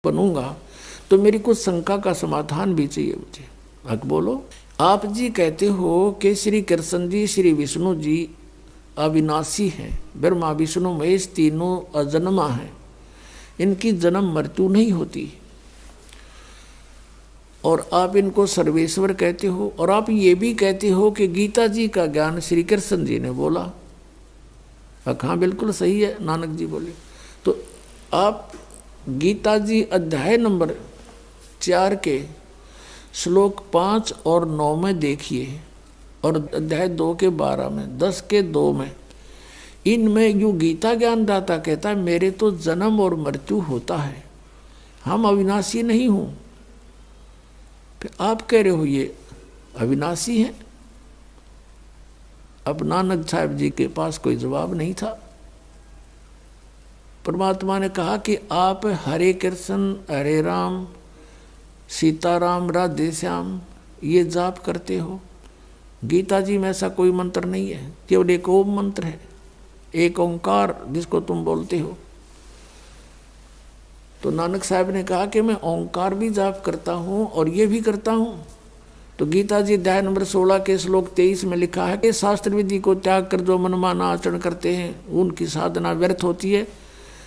बनूंगा तो मेरी कुछ शंका का समाधान भी चाहिए मुझे। हक बोलो। आप जी कहते हो कि श्री कृष्ण जी श्री विष्णु जी अविनाशी हैं, ब्रह्मा विष्णु महेश तीनों अजन्मा हैं, इनकी जन्म मृत्यु नहीं होती, और आप इनको सर्वेश्वर कहते हो, और आप ये भी कहते हो कि गीता जी का ज्ञान श्री कृष्ण जी ने बोला। हाँ बिल्कुल सही है, नानक जी बोले। तो आप गीता जी अध्याय नंबर 4 के श्लोक 5 और 9 में देखिए, और अध्याय 2 के 12 में, 10 के 2 में, इनमें यू गीता ज्ञानदाता कहता है मेरे तो जन्म और मृत्यु होता है, हम अविनाशी नहीं हूं। फिर आप कह रहे हो ये अविनाशी हैं। अब नानक साहब जी के पास कोई जवाब नहीं था। परमात्मा ने कहा कि आप हरे कृष्ण हरे राम सीताराम राधे श्याम ये जाप करते हो, गीता जी में ऐसा कोई मंत्र नहीं है, केवल एक ओम मंत्र है, एक ओंकार जिसको तुम बोलते हो। तो नानक साहब ने कहा कि मैं ओंकार भी जाप करता हूँ और ये भी करता हूँ। तो गीता जी अध्याय नंबर 16 के श्लोक 23 में लिखा है कि शास्त्र विधि को त्याग कर जो मनमाना आचरण करते हैं उनकी साधना व्यर्थ होती है,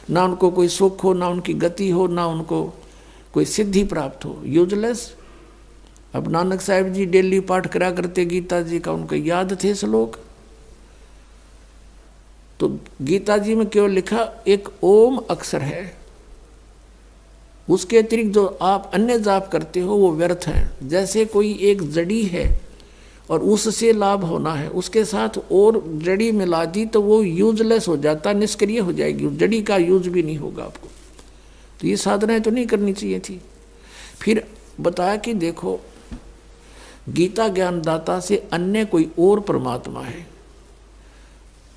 ना उनको कोई सुख हो, ना उनकी गति हो, ना उनको कोई सिद्धि प्राप्त हो, यूजलेस। अब नानक साहब जी डेली पाठ करा करते गीता जी का, उनको याद थे श्लोक। तो गीता जी में केवल लिखा एक ओम अक्षर है, उसके अतिरिक्त जो आप अन्य जाप करते हो वो व्यर्थ हैं। जैसे कोई एक जड़ी है और उससे लाभ होना है, उसके साथ और जड़ी मिला दी तो वो यूजलेस हो जाता, निष्क्रिय हो जाएगी, जड़ी का यूज भी नहीं होगा आपको। तो ये साधनाएं तो नहीं करनी चाहिए थी। फिर बताया कि देखो गीता ज्ञानदाता से अन्य कोई और परमात्मा है।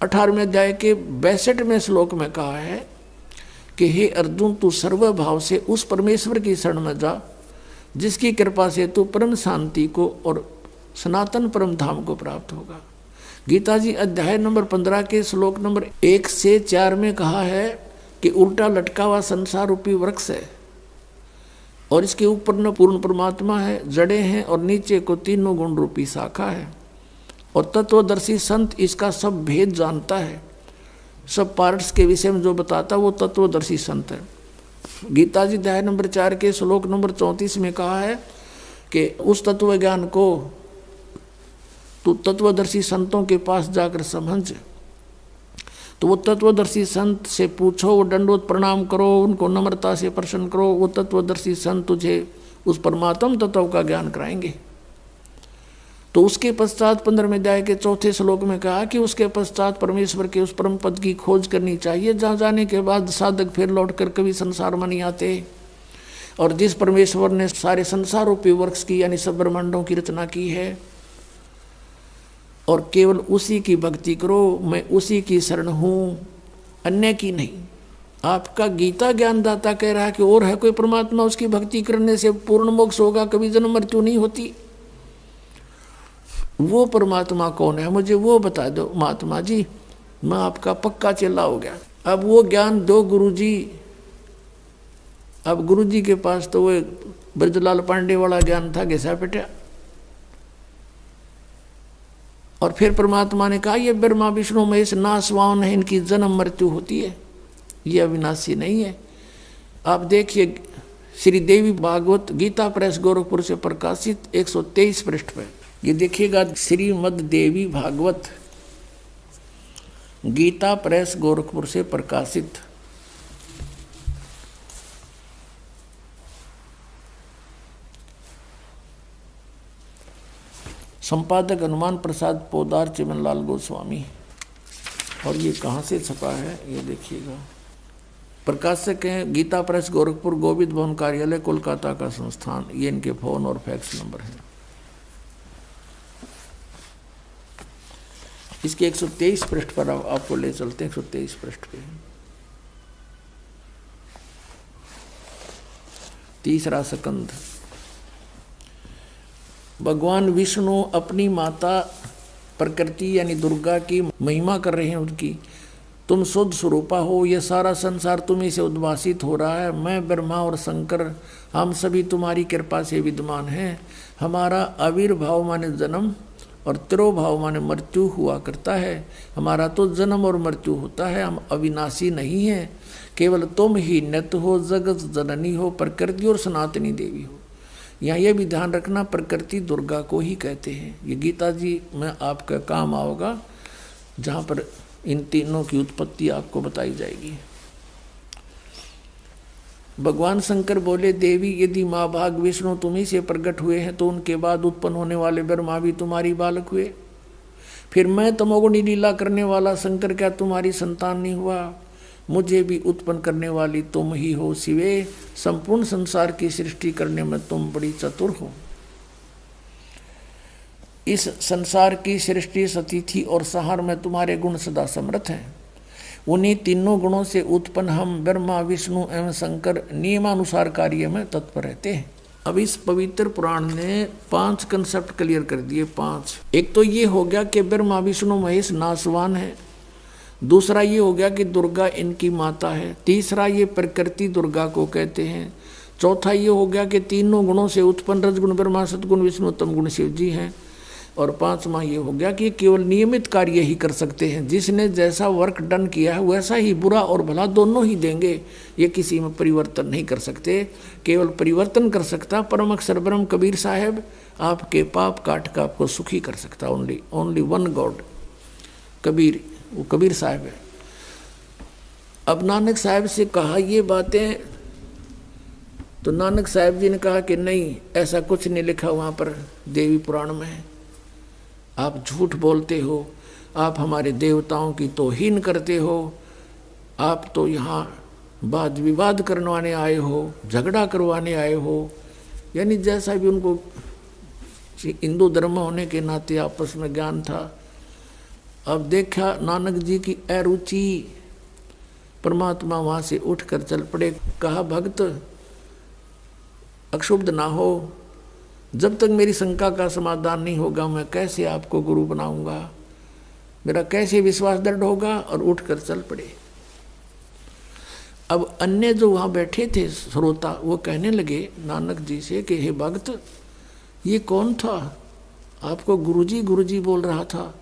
18वें अध्याय के 62वें श्लोक में कहा है कि हे अर्जुन तू सर्व भाव से उस परमेश्वर की शरण में जा जिसकी कृपा से तू परम शांति को और सनातन परम धाम को प्राप्त होगा। गीता जी अध्याय नंबर 15 के श्लोक नंबर 1 से 4 में कहा है कि उल्टा लटका हुआ संसार रूपी वृक्ष है और इसके ऊपर न पूर्ण परमात्मा है, जड़ें हैं, और नीचे को तीनों गुण रूपी शाखा है, और तत्वदर्शी संत इसका सब भेद जानता है। सब पार्ट्स के विषय में जो बताता वो तत्वदर्शी संत है। गीता जी अध्याय नंबर 4 के श्लोक नंबर 34 में कहा है कि उस तत्व ज्ञान को तू तत्वदर्शी संतों के पास जाकर समझ। तो वो तत्वदर्शी संत से पूछो, वो दंडवत प्रणाम करो, उनको नम्रता से प्रसन्न करो, वो तत्वदर्शी संत तुझे उस परमात्म तत्व का ज्ञान कराएंगे। तो उसके पश्चात 15वें अध्याय के 4थे श्लोक में कहा कि उसके पश्चात परमेश्वर के उस परम पद की खोज करनी चाहिए जहाँ जाने के बाद साधक फिर लौटकर कभी संसार में नहीं आते। और जिस परमेश्वर ने सारे संसार रूपी वृक्ष की यानी सब ब्रह्मांडों की रचना की है, और केवल उसी की भक्ति करो, मैं उसी की शरण हूँ, अन्य की नहीं। आपका गीता ज्ञानदाता कह रहा है कि और है कोई परमात्मा, उसकी भक्ति करने से पूर्ण मोक्ष होगा, कभी जन्म मृत्यु नहीं होती। वो परमात्मा कौन है मुझे वो बता दो महात्मा जी, मैं आपका पक्का चेला हो गया। अब वो ज्ञान दो गुरुजी। अब गुरुजी के पास तो वो ब्रजलाल पांडे वाला ज्ञान था, घिसा पिटा। और फिर परमात्मा ने कहा ये ब्रह्मा विष्णु महेश नासवान है, इनकी जन्म मृत्यु होती है, ये अविनाशी नहीं है। आप देखिए श्री देवी भागवत गीता प्रेस गोरखपुर से प्रकाशित 123 पृष्ठ पे ये देखिएगा, श्रीमद देवी भागवत गीता प्रेस गोरखपुर से प्रकाशित। संपादक हनुमान प्रसाद पोदार चिमनलाल गोस्वामी। और ये कहाँ से छपा है ये देखिएगा। प्रकाशक हैं गीता प्रेस गोरखपुर, गोविंद भवन कार्यालय कोलकाता का संस्थान। ये इनके फोन और फैक्स नंबर है। इसके 123 पृष्ठ पर आपको ले चलते हैं। 123 पृष्ठ पे तीसरा स्कंध। भगवान विष्णु अपनी माता प्रकृति यानी दुर्गा की महिमा कर रहे हैं उनकी, तुम शुद्ध स्वरूपा हो, ये सारा संसार तुम्ही से उद्भासित हो रहा है। मैं ब्रह्मा और शंकर हम सभी तुम्हारी कृपा से विद्यमान हैं। हमारा आविर्भाव माने जन्म और तिरोभाव माने मृत्यु हुआ करता है। हमारा तो जन्म और मृत्यु होता है, हम अविनाशी नहीं हैं। केवल तुम ही नित्य हो, जगत जननी हो, प्रकृति और सनातनी देवी हो। यहाँ ये भी ध्यान रखना, प्रकृति दुर्गा को ही कहते हैं। ये गीता जी में आपका काम आओगा, जहाँ पर इन तीनों की उत्पत्ति आपको बताई जाएगी। भगवान शंकर बोले, देवी यदि माँ भाग विष्णु तुम्ही से प्रकट हुए हैं तो उनके बाद उत्पन्न होने वाले ब्रह्मा भी तुम्हारी बालक हुए। फिर मैं तमोगुणी लीला करने वाला शंकर क्या तुम्हारी संतान नहीं हुआ? मुझे भी उत्पन्न करने वाली तुम ही हो शिवे। संपूर्ण संसार की सृष्टि करने में तुम बड़ी चतुर हो। इस संसार की सृष्टि सतिथि और संहार में तुम्हारे गुण सदा समर्थ हैं। उन्हीं तीनों गुणों से उत्पन्न हम ब्रह्मा विष्णु एवं शंकर नियमानुसार कार्य में तत्पर रहते हैं। अब इस पवित्र पुराण ने 5 कंसेप्ट क्लियर कर दिए। 5 एक तो ये हो गया कि ब्रह्मा विष्णु महेश नासवान है। दूसरा ये हो गया कि दुर्गा इनकी माता है। तीसरा ये प्रकृति दुर्गा को कहते हैं। चौथा ये हो गया कि तीनों गुणों से उत्पन्न रजगुण ब्रह्मा सतगुण विष्णु तम गुण शिव जी हैं। और 5वां ये हो गया कि केवल नियमित कार्य ही कर सकते हैं। जिसने जैसा वर्क डन किया है वैसा ही बुरा और भला दोनों ही देंगे। ये किसी में परिवर्तन नहीं कर सकते। केवल परिवर्तन कर सकता परम अक्षर ब्रह्म कबीर साहब, आपके पाप काट का आपको सुखी कर सकता। ओनली वन गॉड कबीर, वो कबीर साहब है। अब नानक साहब से कहा ये बातें, तो नानक साहब जी ने कहा कि नहीं, ऐसा कुछ नहीं लिखा वहाँ पर देवी पुराण में। आप झूठ बोलते हो, आप हमारे देवताओं की तौहीन करते हो, आप तो यहाँ वाद विवाद करवाने आए हो, झगड़ा करवाने आए हो। यानी जैसा भी उनको हिंदू धर्म होने के नाते आपस में ज्ञान था। अब देखा नानक जी की अरुचि, परमात्मा वहाँ से उठकर चल पड़े। कहा भक्त अक्षुब्ध ना हो, जब तक मेरी शंका का समाधान नहीं होगा मैं कैसे आपको गुरु बनाऊंगा, मेरा कैसे विश्वास दृढ़ होगा। और उठकर चल पड़े। अब अन्य जो वहाँ बैठे थे श्रोता, वो कहने लगे नानक जी से कि हे भक्त, ये कौन था? आपको गुरुजी गुरुजी बोल रहा था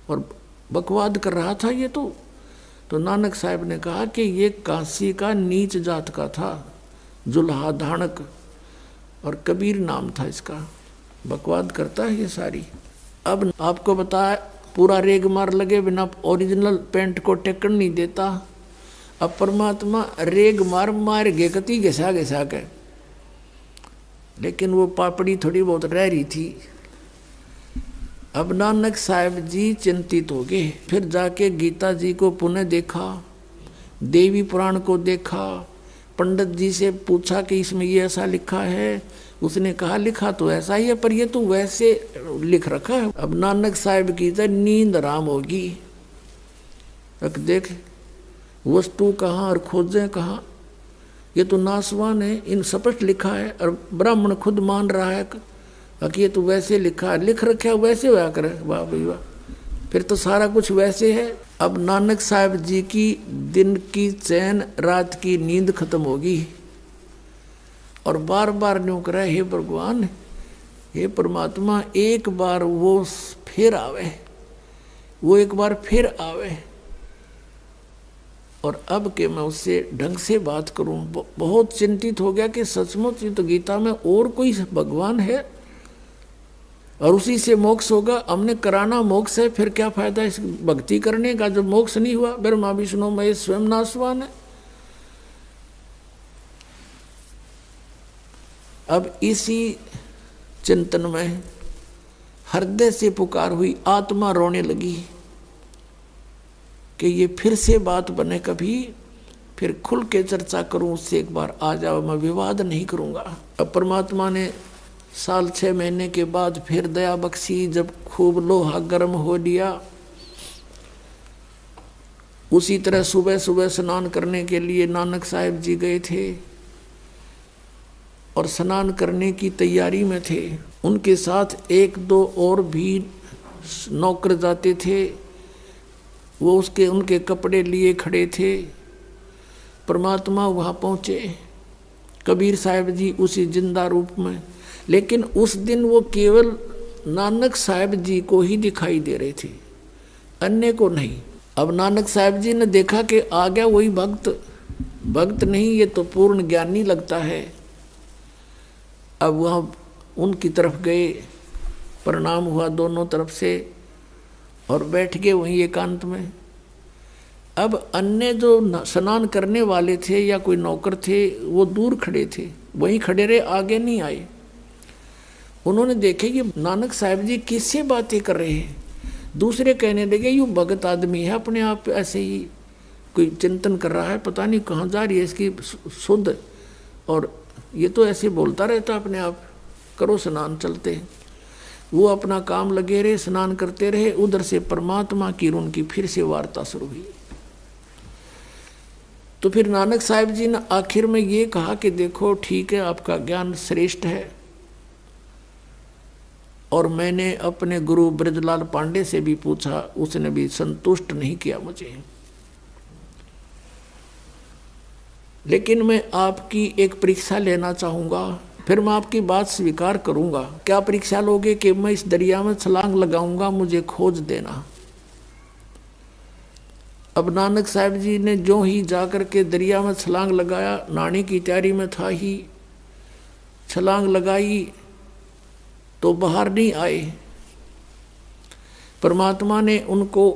और बकवाद कर रहा था ये तो नानक साहब ने कहा कि ये काशी का नीच जात का था, जुल्हा धानक, और कबीर नाम था इसका। बकवाद करता है ये सारी। अब आपको बताया पूरा रेग मार लगे बिना ओरिजिनल पेंट को टेकन नहीं देता। अब परमात्मा रेग मार मार गे कति घिसा घिसा के, लेकिन वो पापड़ी थोड़ी बहुत रह रही थी। अब नानक साहब जी चिंतित हो गए। फिर जाके गीता जी को पुनः देखा, देवी पुराण को देखा, पंडित जी से पूछा कि इसमें ये ऐसा लिखा है। उसने कहा लिखा तो ऐसा ही है, पर ये तो वैसे लिख रखा है। अब नानक साहब की तो नींद आराम होगी। अब देख वस्तु कहाँ और खोजें कहाँ, ये तो नासवान है, इन स्पष्ट लिखा है। और ब्राह्मण खुद मान रहा है कि ये तो वैसे लिखा है, लिख रखा है वैसे होया करे। वाह भाई वाह, फिर तो सारा कुछ वैसे है। अब नानक साहब जी की दिन की चैन, रात की नींद खत्म होगी और बार बार न्यों करे, हे भगवान, हे परमात्मा, एक बार वो फिर आवे, वो एक बार फिर आवे और अब के मैं उससे ढंग से बात करूं। बहुत चिंतित हो गया कि सचमुच तो गीता में और कोई भगवान है और उसी से मोक्ष होगा। हमने कराना मोक्ष है, फिर क्या फायदा इस भक्ति करने का जब मोक्ष नहीं हुआ। ब्रह्मा विष्णु महेश स्वयं नासवान है। अब इसी चिंतन में हृदय से पुकार हुई, आत्मा रोने लगी कि ये फिर से बात बने, कभी फिर खुल के चर्चा करूं उससे, एक बार आ जाओ, मैं विवाद नहीं करूंगा। अब परमात्मा ने 6 महीने के बाद फिर दया बख्शी, जब खूब लोहा गर्म हो लिया। उसी तरह सुबह सुबह स्नान करने के लिए नानक साहब जी गए थे और स्नान करने की तैयारी में थे। उनके साथ 1-2 और भी नौकर जाते थे वो उसके उनके कपड़े लिए खड़े थे। परमात्मा वहाँ पहुँचे, कबीर साहब जी उसी जिंदा रूप में। लेकिन उस दिन वो केवल नानक साहब जी को ही दिखाई दे रहे थे, अन्य को नहीं। अब नानक साहब जी ने देखा कि आ गया वही भक्त, भक्त नहीं ये तो पूर्ण ज्ञानी लगता है। अब वहाँ उनकी तरफ गए, प्रणाम हुआ दोनों तरफ से और बैठ गए वहीं एकांत में। अब अन्य जो स्नान करने वाले थे या कोई नौकर थे वो दूर खड़े थे, वहीं खड़े रहे, आगे नहीं आए। उन्होंने देखे कि नानक साहब जी किससे बातें कर रहे हैं। दूसरे कहने लगे यूँ भगत आदमी है, अपने आप ऐसे ही कोई चिंतन कर रहा है, पता नहीं कहाँ जा रही है इसकी शुद्ध, और ये तो ऐसे बोलता रहता अपने आप, करो स्नान चलते हैं। वो अपना काम लगे रहे, स्नान करते रहे। उधर से परमात्मा की उनकी फिर से वार्ता शुरू हुई। तो फिर नानक साहब जी ने आखिर में ये कहा कि देखो ठीक है, आपका ज्ञान श्रेष्ठ है, और मैंने अपने गुरु ब्रजलाल पांडे से भी पूछा, उसने भी संतुष्ट नहीं किया मुझे, लेकिन मैं आपकी एक परीक्षा लेना चाहूँगा, फिर मैं आपकी बात स्वीकार करूँगा। क्या परीक्षा लोगे? कि मैं इस दरिया में छलांग लगाऊंगा, मुझे खोज देना। अब नानक साहब जी ने जो ही जाकर के दरिया में छलांग लगाया, नहाने की तैयारी में था ही, छलांग लगाई तो बाहर नहीं आए। परमात्मा ने उनको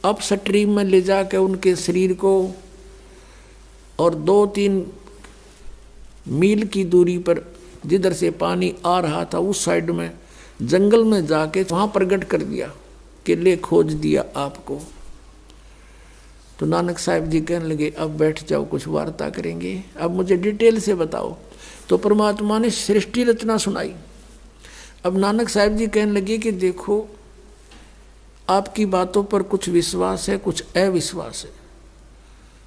अप स्ट्रीम में ले जाकर उनके शरीर को और 2-3 मील की दूरी पर जिधर से पानी आ रहा था उस साइड में जंगल में जाके वहाँ प्रकट कर दिया कि ले खोज दिया आपको। तो नानक साहब जी कहने लगे अब बैठ जाओ, कुछ वार्ता करेंगे, अब मुझे डिटेल से बताओ। तो परमात्मा ने सृष्टि रचना सुनाई। अब नानक साहब जी कहने लगे कि देखो आपकी बातों पर कुछ विश्वास है, कुछ अविश्वास है।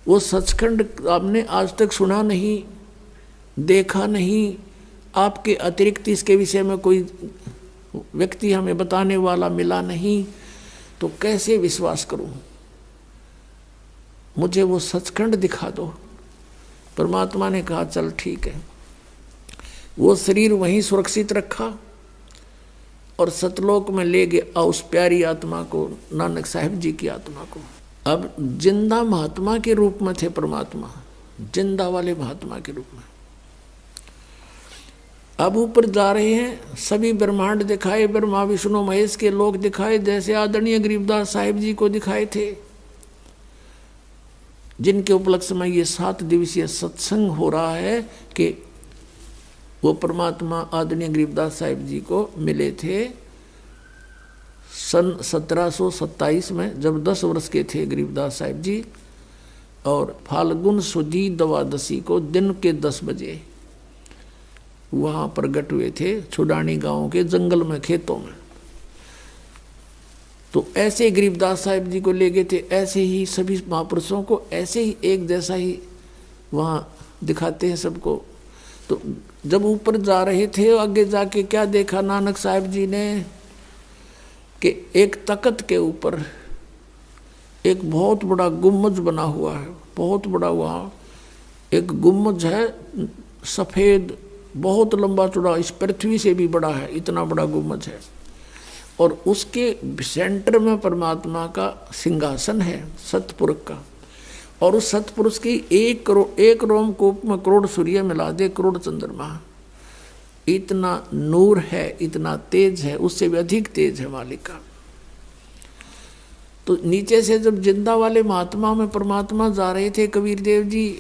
वो सचखंड आपने आज तक सुना नहीं, देखा नहीं, आपके अतिरिक्त इसके विषय में कोई व्यक्ति हमें बताने वाला मिला नहीं, तो कैसे विश्वास करूं? मुझे वो सचखंड दिखा दो। परमात्मा ने कहा चल ठीक है। वो शरीर वहीं सुरक्षित रखा और सतलोक में ले गया उस प्यारी आत्मा को, नानक साहब जी की आत्मा को। अब जिंदा महात्मा के रूप में थे परमात्मा, जिंदा वाले महात्मा के रूप में। अब ऊपर जा रहे हैं, सभी ब्रह्मांड दिखाए, ब्रह्मा विष्णु महेश के लोक दिखाए, जैसे आदरणीय गरीबदास साहिब जी को दिखाए थे, जिनके उपलक्ष्य में ये 7 दिवसीय सत्संग हो रहा है कि वो परमात्मा आदरणीय गरीबदास साहिब जी को मिले थे सन 1727 में, जब 10 वर्ष के थे गरीबदास साहिब जी, और फाल्गुन सुदी द्वादशी को दिन के 10 बजे वहाँ प्रकट हुए थे, छुडानी गांव के जंगल में, खेतों में। तो ऐसे गरीबदास साहिब जी को ले गए थे, ऐसे ही सभी महापुरुषों को ऐसे ही एक जैसा ही वहाँ दिखाते हैं सबको। तो जब ऊपर जा रहे थे, आगे जाके क्या देखा नानक साहब जी ने कि एक तख्त के ऊपर एक बहुत बड़ा गुम्बज बना हुआ है, बहुत बड़ा वहाँ एक गुम्बज है, सफ़ेद, बहुत लंबा चौड़ा, इस पृथ्वी से भी बड़ा है, इतना बड़ा गुम्बज है। और उसके सेंटर में परमात्मा का सिंहासन है, सतपुरुष का। और उस सतपुरुष की एक रोमकूप में करोड़ सूर्य मिला दे, करोड़ चंद्रमा, इतना नूर है, इतना तेज है, उससे भी अधिक तेज है मालिक का। तो नीचे से जब जिंदा वाले महात्मा में परमात्मा जा रहे थे कबीर देव जी,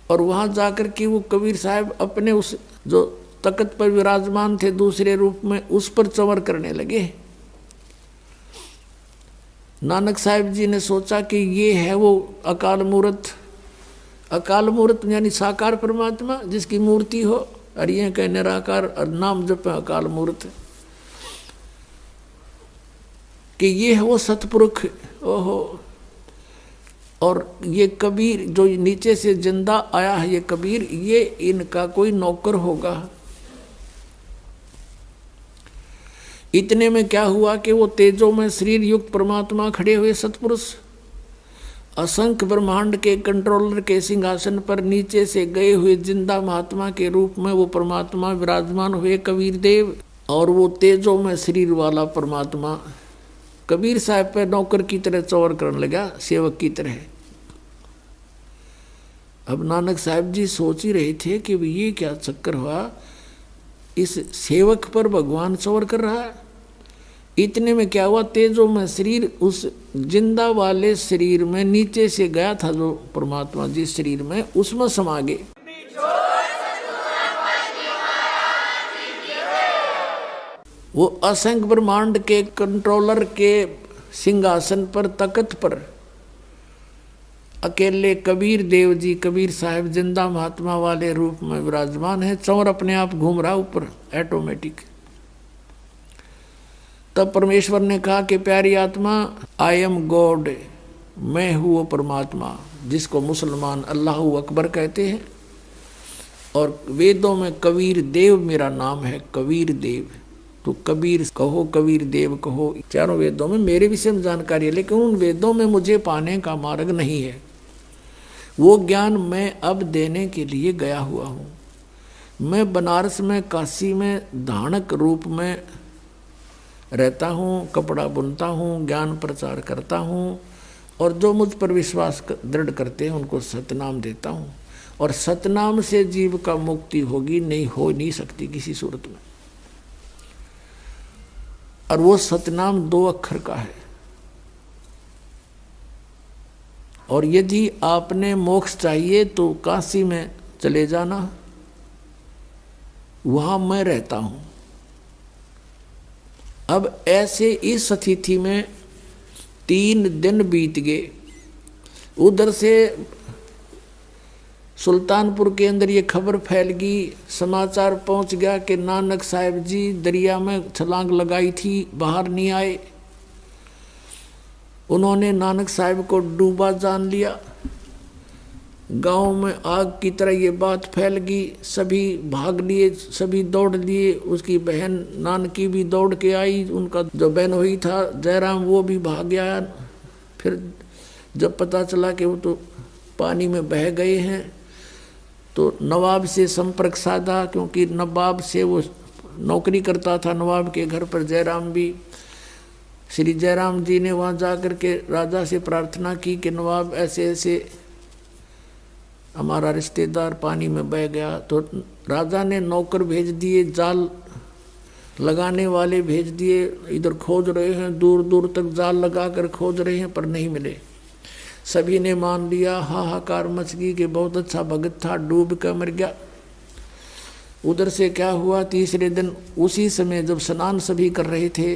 और वहां जाकर के वो कबीर साहब अपने उस जो तख्त पर विराजमान थे दूसरे रूप में, उस पर चंवर करने लगे। नानक साहब जी ने सोचा कि ये है वो अकाल मूर्त, अकाल मूर्त यानी साकार परमात्मा जिसकी मूर्ति हो, और ये कह निराकार और नाम जप अकाल मूर्त, कि ये है वो सतपुरुष। ओहो, और ये कबीर जो नीचे से जिंदा आया है, ये कबीर, ये इनका कोई नौकर होगा। इतने में क्या हुआ कि वो तेजो में शरीर युक्त परमात्मा खड़े हुए सतपुरुष असंख्य ब्रह्मांड के कंट्रोलर के सिंहासन पर नीचे से गए हुए जिंदा महात्मा के रूप में वो परमात्मा विराजमान हुए कबीर देव। और वो तेजो में शरीर वाला परमात्मा कबीर साहब पे नौकर की तरह चौर करने लगा, सेवक की तरह। अब नानक साहब जी सोच ही रहे थे कि ये क्या चक्कर हुआ, इस सेवक पर भगवान चौर कर रहा है। इतने में क्या हुआ, तेजो में शरीर उस जिंदा वाले शरीर में नीचे से गया था जो परमात्मा जिस शरीर में, उसमें समा गए। वो असंख्य ब्रह्मांड के कंट्रोलर के सिंहासन पर तख्त पर अकेले कबीर देव जी, कबीर साहब जिंदा महात्मा वाले रूप में विराजमान है। चौर अपने आप घूम रहा ऊपर ऑटोमेटिक। तब परमेश्वर ने कहा कि प्यारी आत्मा, आई एम गॉड, मैं हूँ वो परमात्मा जिसको मुसलमान अल्लाह अकबर कहते हैं। और वेदों में कबीर देव मेरा नाम है, कबीर देव। तो कबीर कहो, कबीर देव कहो, चारों वेदों में मेरे विषय में जानकारी है, लेकिन उन वेदों में मुझे पाने का मार्ग नहीं है। वो ज्ञान मैं अब देने के लिए गया हुआ हूँ। मैं बनारस में, काशी में धानक रूप में रहता हूँ, कपड़ा बुनता हूँ, ज्ञान प्रचार करता हूँ, और जो मुझ पर विश्वास दृढ़ करते हैं उनको सतनाम देता हूँ। और सतनाम से जीव का मुक्ति होगी, नहीं हो नहीं सकती किसी सूरत में। और वो सतनाम 2 अक्षर का है। और यदि आपने मोक्ष चाहिए तो काशी में चले जाना, वहां मैं रहता हूं। अब ऐसे इस स्थिति में 3 दिन बीत गए। उधर से सुल्तानपुर के अंदर ये खबर फैल गई, समाचार पहुंच गया कि नानक साहब जी दरिया में छलांग लगाई थी, बाहर नहीं आए। उन्होंने नानक साहब को डूबा जान लिया। गांव में आग की तरह ये बात फैल गई, सभी भाग लिए, सभी दौड़ लिए। उसकी बहन नानकी भी दौड़ के आई, उनका जो बहन हुई था जयराम वो भी भाग गया। फिर जब पता चला कि वो तो पानी में बह गए हैं तो नवाब से संपर्क साधा, क्योंकि नवाब से वो नौकरी करता था, नवाब के घर पर जयराम भी। श्री जयराम जी ने वहाँ जा कर के राजा से प्रार्थना की कि नवाब ऐसे ऐसे हमारा रिश्तेदार पानी में बह गया। तो राजा ने नौकर भेज दिए, जाल लगाने वाले भेज दिए, इधर खोज रहे हैं, दूर दूर तक जाल लगा कर खोज रहे हैं पर नहीं मिले। सभी ने मान लिया, हाहाकार मच गई कि बहुत अच्छा भगत था, डूब कर मर गया। उधर से क्या हुआ, तीसरे दिन उसी समय जब स्नान सभी कर रहे थे,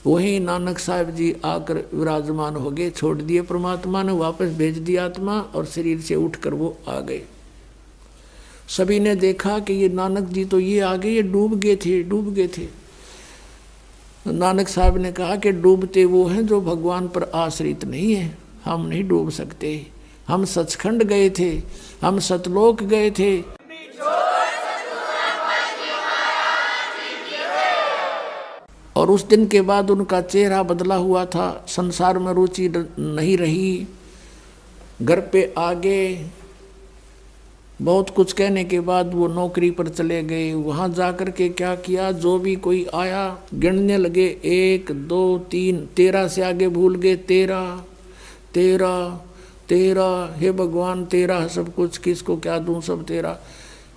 वहीं नानक साहब जी आकर विराजमान हो गए। छोड़ दिए परमात्मा ने, वापस भेज दिया आत्मा, और शरीर से उठकर वो आ गए। सभी ने देखा कि ये नानक जी तो ये आ गए, ये डूब गए थे। नानक साहब ने कहा कि डूबते वो हैं जो भगवान पर आश्रित नहीं है, हम नहीं डूब सकते। हम सचखंड गए थे, हम सतलोक गए थे। और उस दिन के बाद उनका चेहरा बदला हुआ था, संसार में रुचि नहीं रही, घर पे आ गए। बहुत कुछ कहने के बाद वो नौकरी पर चले गए। वहाँ जाकर के क्या किया, जो भी कोई आया गिनने लगे, 1 2 3 13 से आगे भूल गए। 13 हे भगवान, 13 सब कुछ, किसको क्या दूं, सब 13।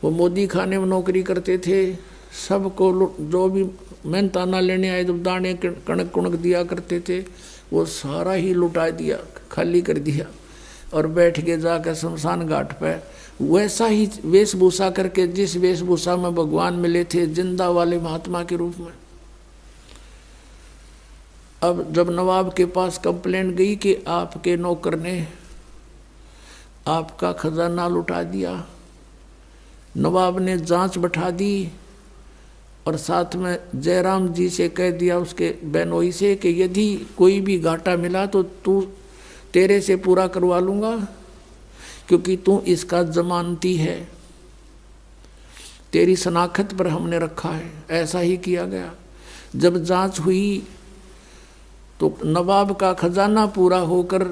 वो मोदी खाने में नौकरी करते थे, सबको जो भी मेहनताना लेने आए, जब दाने कणक कुणक दिया करते थे, वो सारा ही लुटा दिया, खाली कर दिया, और बैठ के जाकर शमशान घाट पर वैसा ही वेशभूषा करके, जिस वेशभूषा में भगवान मिले थे जिंदा वाले महात्मा के रूप में। अब जब नवाब के पास कंप्लेंट गई कि आपके नौकर ने आपका खजाना लुटा दिया, नवाब ने जांच बैठा दी और साथ में जयराम जी से कह दिया, उसके बहनोई से, कि यदि कोई भी घाटा मिला तो तू तेरे से पूरा करवा लूँगा, क्योंकि तू इसका जमानती है, तेरी शनाख्त पर हमने रखा है। ऐसा ही किया गया। जब जांच हुई तो नवाब का खजाना पूरा होकर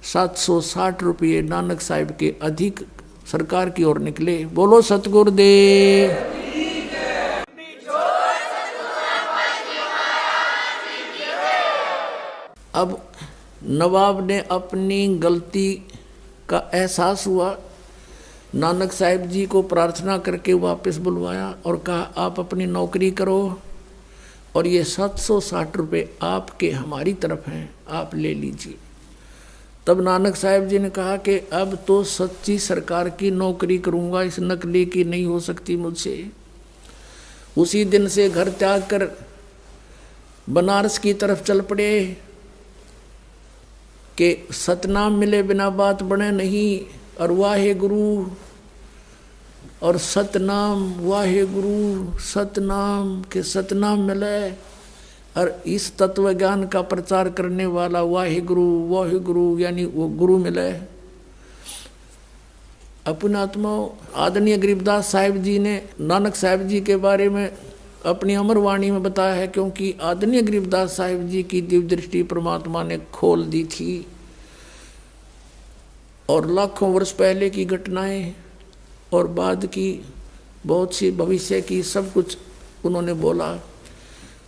760 रुपये नानक साहिब के अधिक सरकार की ओर निकले। बोलो सतगुरुदेव। अब नवाब ने अपनी गलती का एहसास हुआ, नानक साहिब जी को प्रार्थना करके वापस बुलवाया और कहा आप अपनी नौकरी करो और ये 760 रुपये आपके हमारी तरफ हैं, आप ले लीजिए। तब नानक साहिब जी ने कहा कि अब तो सच्ची सरकार की नौकरी करूंगा, इस नकली की नहीं हो सकती मुझसे। उसी दिन से घर त्याग कर बनारस की तरफ चल पड़े कि सतनाम मिले बिना बात बने नहीं, और वाहे गुरु और सतनाम, वाहे गुरु सतनाम के सतनाम मिले, और इस तत्व ज्ञान का प्रचार करने वाला वाहे गुरु यानी वो गुरु मिले। अपने आत्मा आदरणीय गरीबदास साहिब जी ने नानक साहिब जी के बारे में अपनी अमर वाणी में बताया है, क्योंकि आदरणीय गरीबदास साहिब जी की दिव्य दृष्टि परमात्मा ने खोल दी थी और लाखों वर्ष पहले की घटनाएं और बाद की बहुत सी भविष्य की सब कुछ उन्होंने बोला।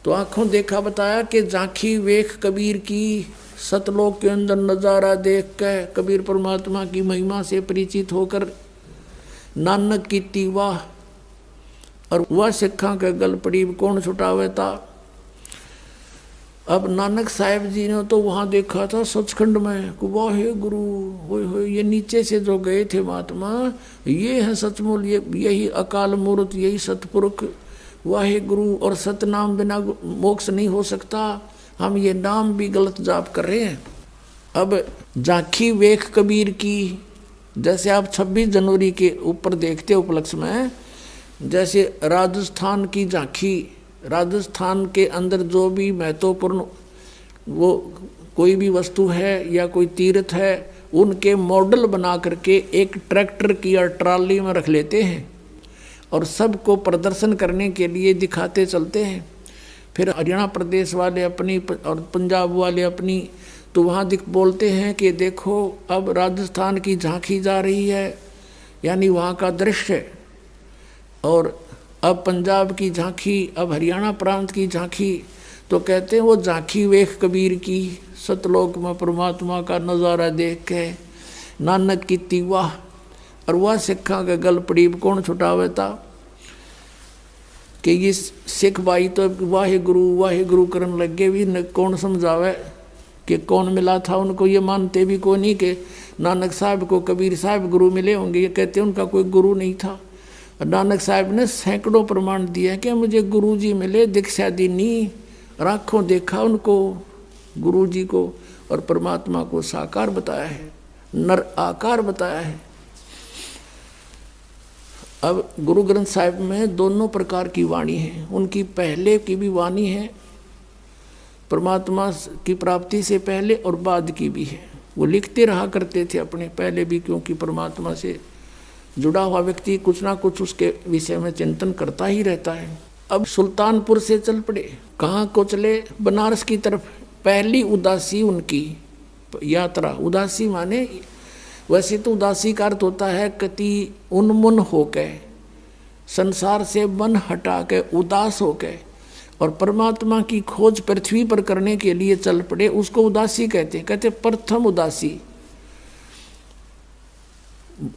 तो आंखों देखा बताया कि झांकी वेख कबीर की, सतलोक के अंदर नज़ारा देख के कबीर परमात्मा की महिमा से परिचित होकर नानक की तीवा और वह सिखा के गल पड़ी कौन छुटावे था। अब नानक साहिब जी ने तो वहाँ देखा था सचखंड में, वाहे गुरु हो ये नीचे से जो गए थे महात्मा, ये है सचमुच, यही अकाल मूर्त, यही सतपुरुष, वाहे गुरु और सतनाम बिना मोक्ष नहीं हो सकता। हम ये नाम भी गलत जाप कर रहे हैं। अब झांकी वेख कबीर की, जैसे आप 26 जनवरी के ऊपर देखते उपलक्ष्य में, जैसे राजस्थान की झांकी, राजस्थान के अंदर जो भी महत्वपूर्ण वो कोई भी वस्तु है या कोई तीर्थ है, उनके मॉडल बना करके एक ट्रैक्टर की या ट्राली में रख लेते हैं और सबको प्रदर्शन करने के लिए दिखाते चलते हैं। फिर हरियाणा प्रदेश वाले अपनी और पंजाब वाले अपनी, तो वहाँ बोलते हैं कि देखो अब राजस्थान की झांकी जा रही है, यानी वहाँ का दृश्य, और अब पंजाब की झांकी, अब हरियाणा प्रांत की झांकी, तो कहते हैं वो झांकी वेख कबीर की, सतलोक में परमात्मा का नज़ारा देख के नानक की तीवा और वह सिखा के गल पड़ी कौन छुटावे था। कि ये सिख भाई तो वाहे गुरु करने लगे भी न, कौन समझावे कि कौन मिला था उनको। ये मानते भी कोई नहीं कि नानक साहब को कबीर साहब गुरु मिले होंगे, ये कहते उनका कोई गुरु नहीं था। नानक साहब ने सैकड़ों प्रमाण दिया कि मुझे गुरु जी मिले, दीक्षा दीनी, आँखों देखा उनको, गुरु जी को और परमात्मा को साकार बताया है, नर आकार बताया है। अब गुरु ग्रंथ साहिब में दोनों प्रकार की वाणी है। उनकी पहले की भी वाणी है, परमात्मा की प्राप्ति से पहले और बाद की भी है। वो लिखते रहा करते थे अपने पहले भी, क्योंकि परमात्मा से जुड़ा हुआ व्यक्ति कुछ ना कुछ उसके विषय में चिंतन करता ही रहता है। अब सुल्तानपुर से चल पड़े, कहाँ को चले? बनारस की तरफ। पहली उदासी उनकी यात्रा, उदासी माने वैसे तो उदासी का अर्थ होता है कति उन्मुन होके, संसार से मन हटा के उदास होके और परमात्मा की खोज पृथ्वी पर करने के लिए चल पड़े, उसको उदासी कहते हैं। कहते प्रथम उदासी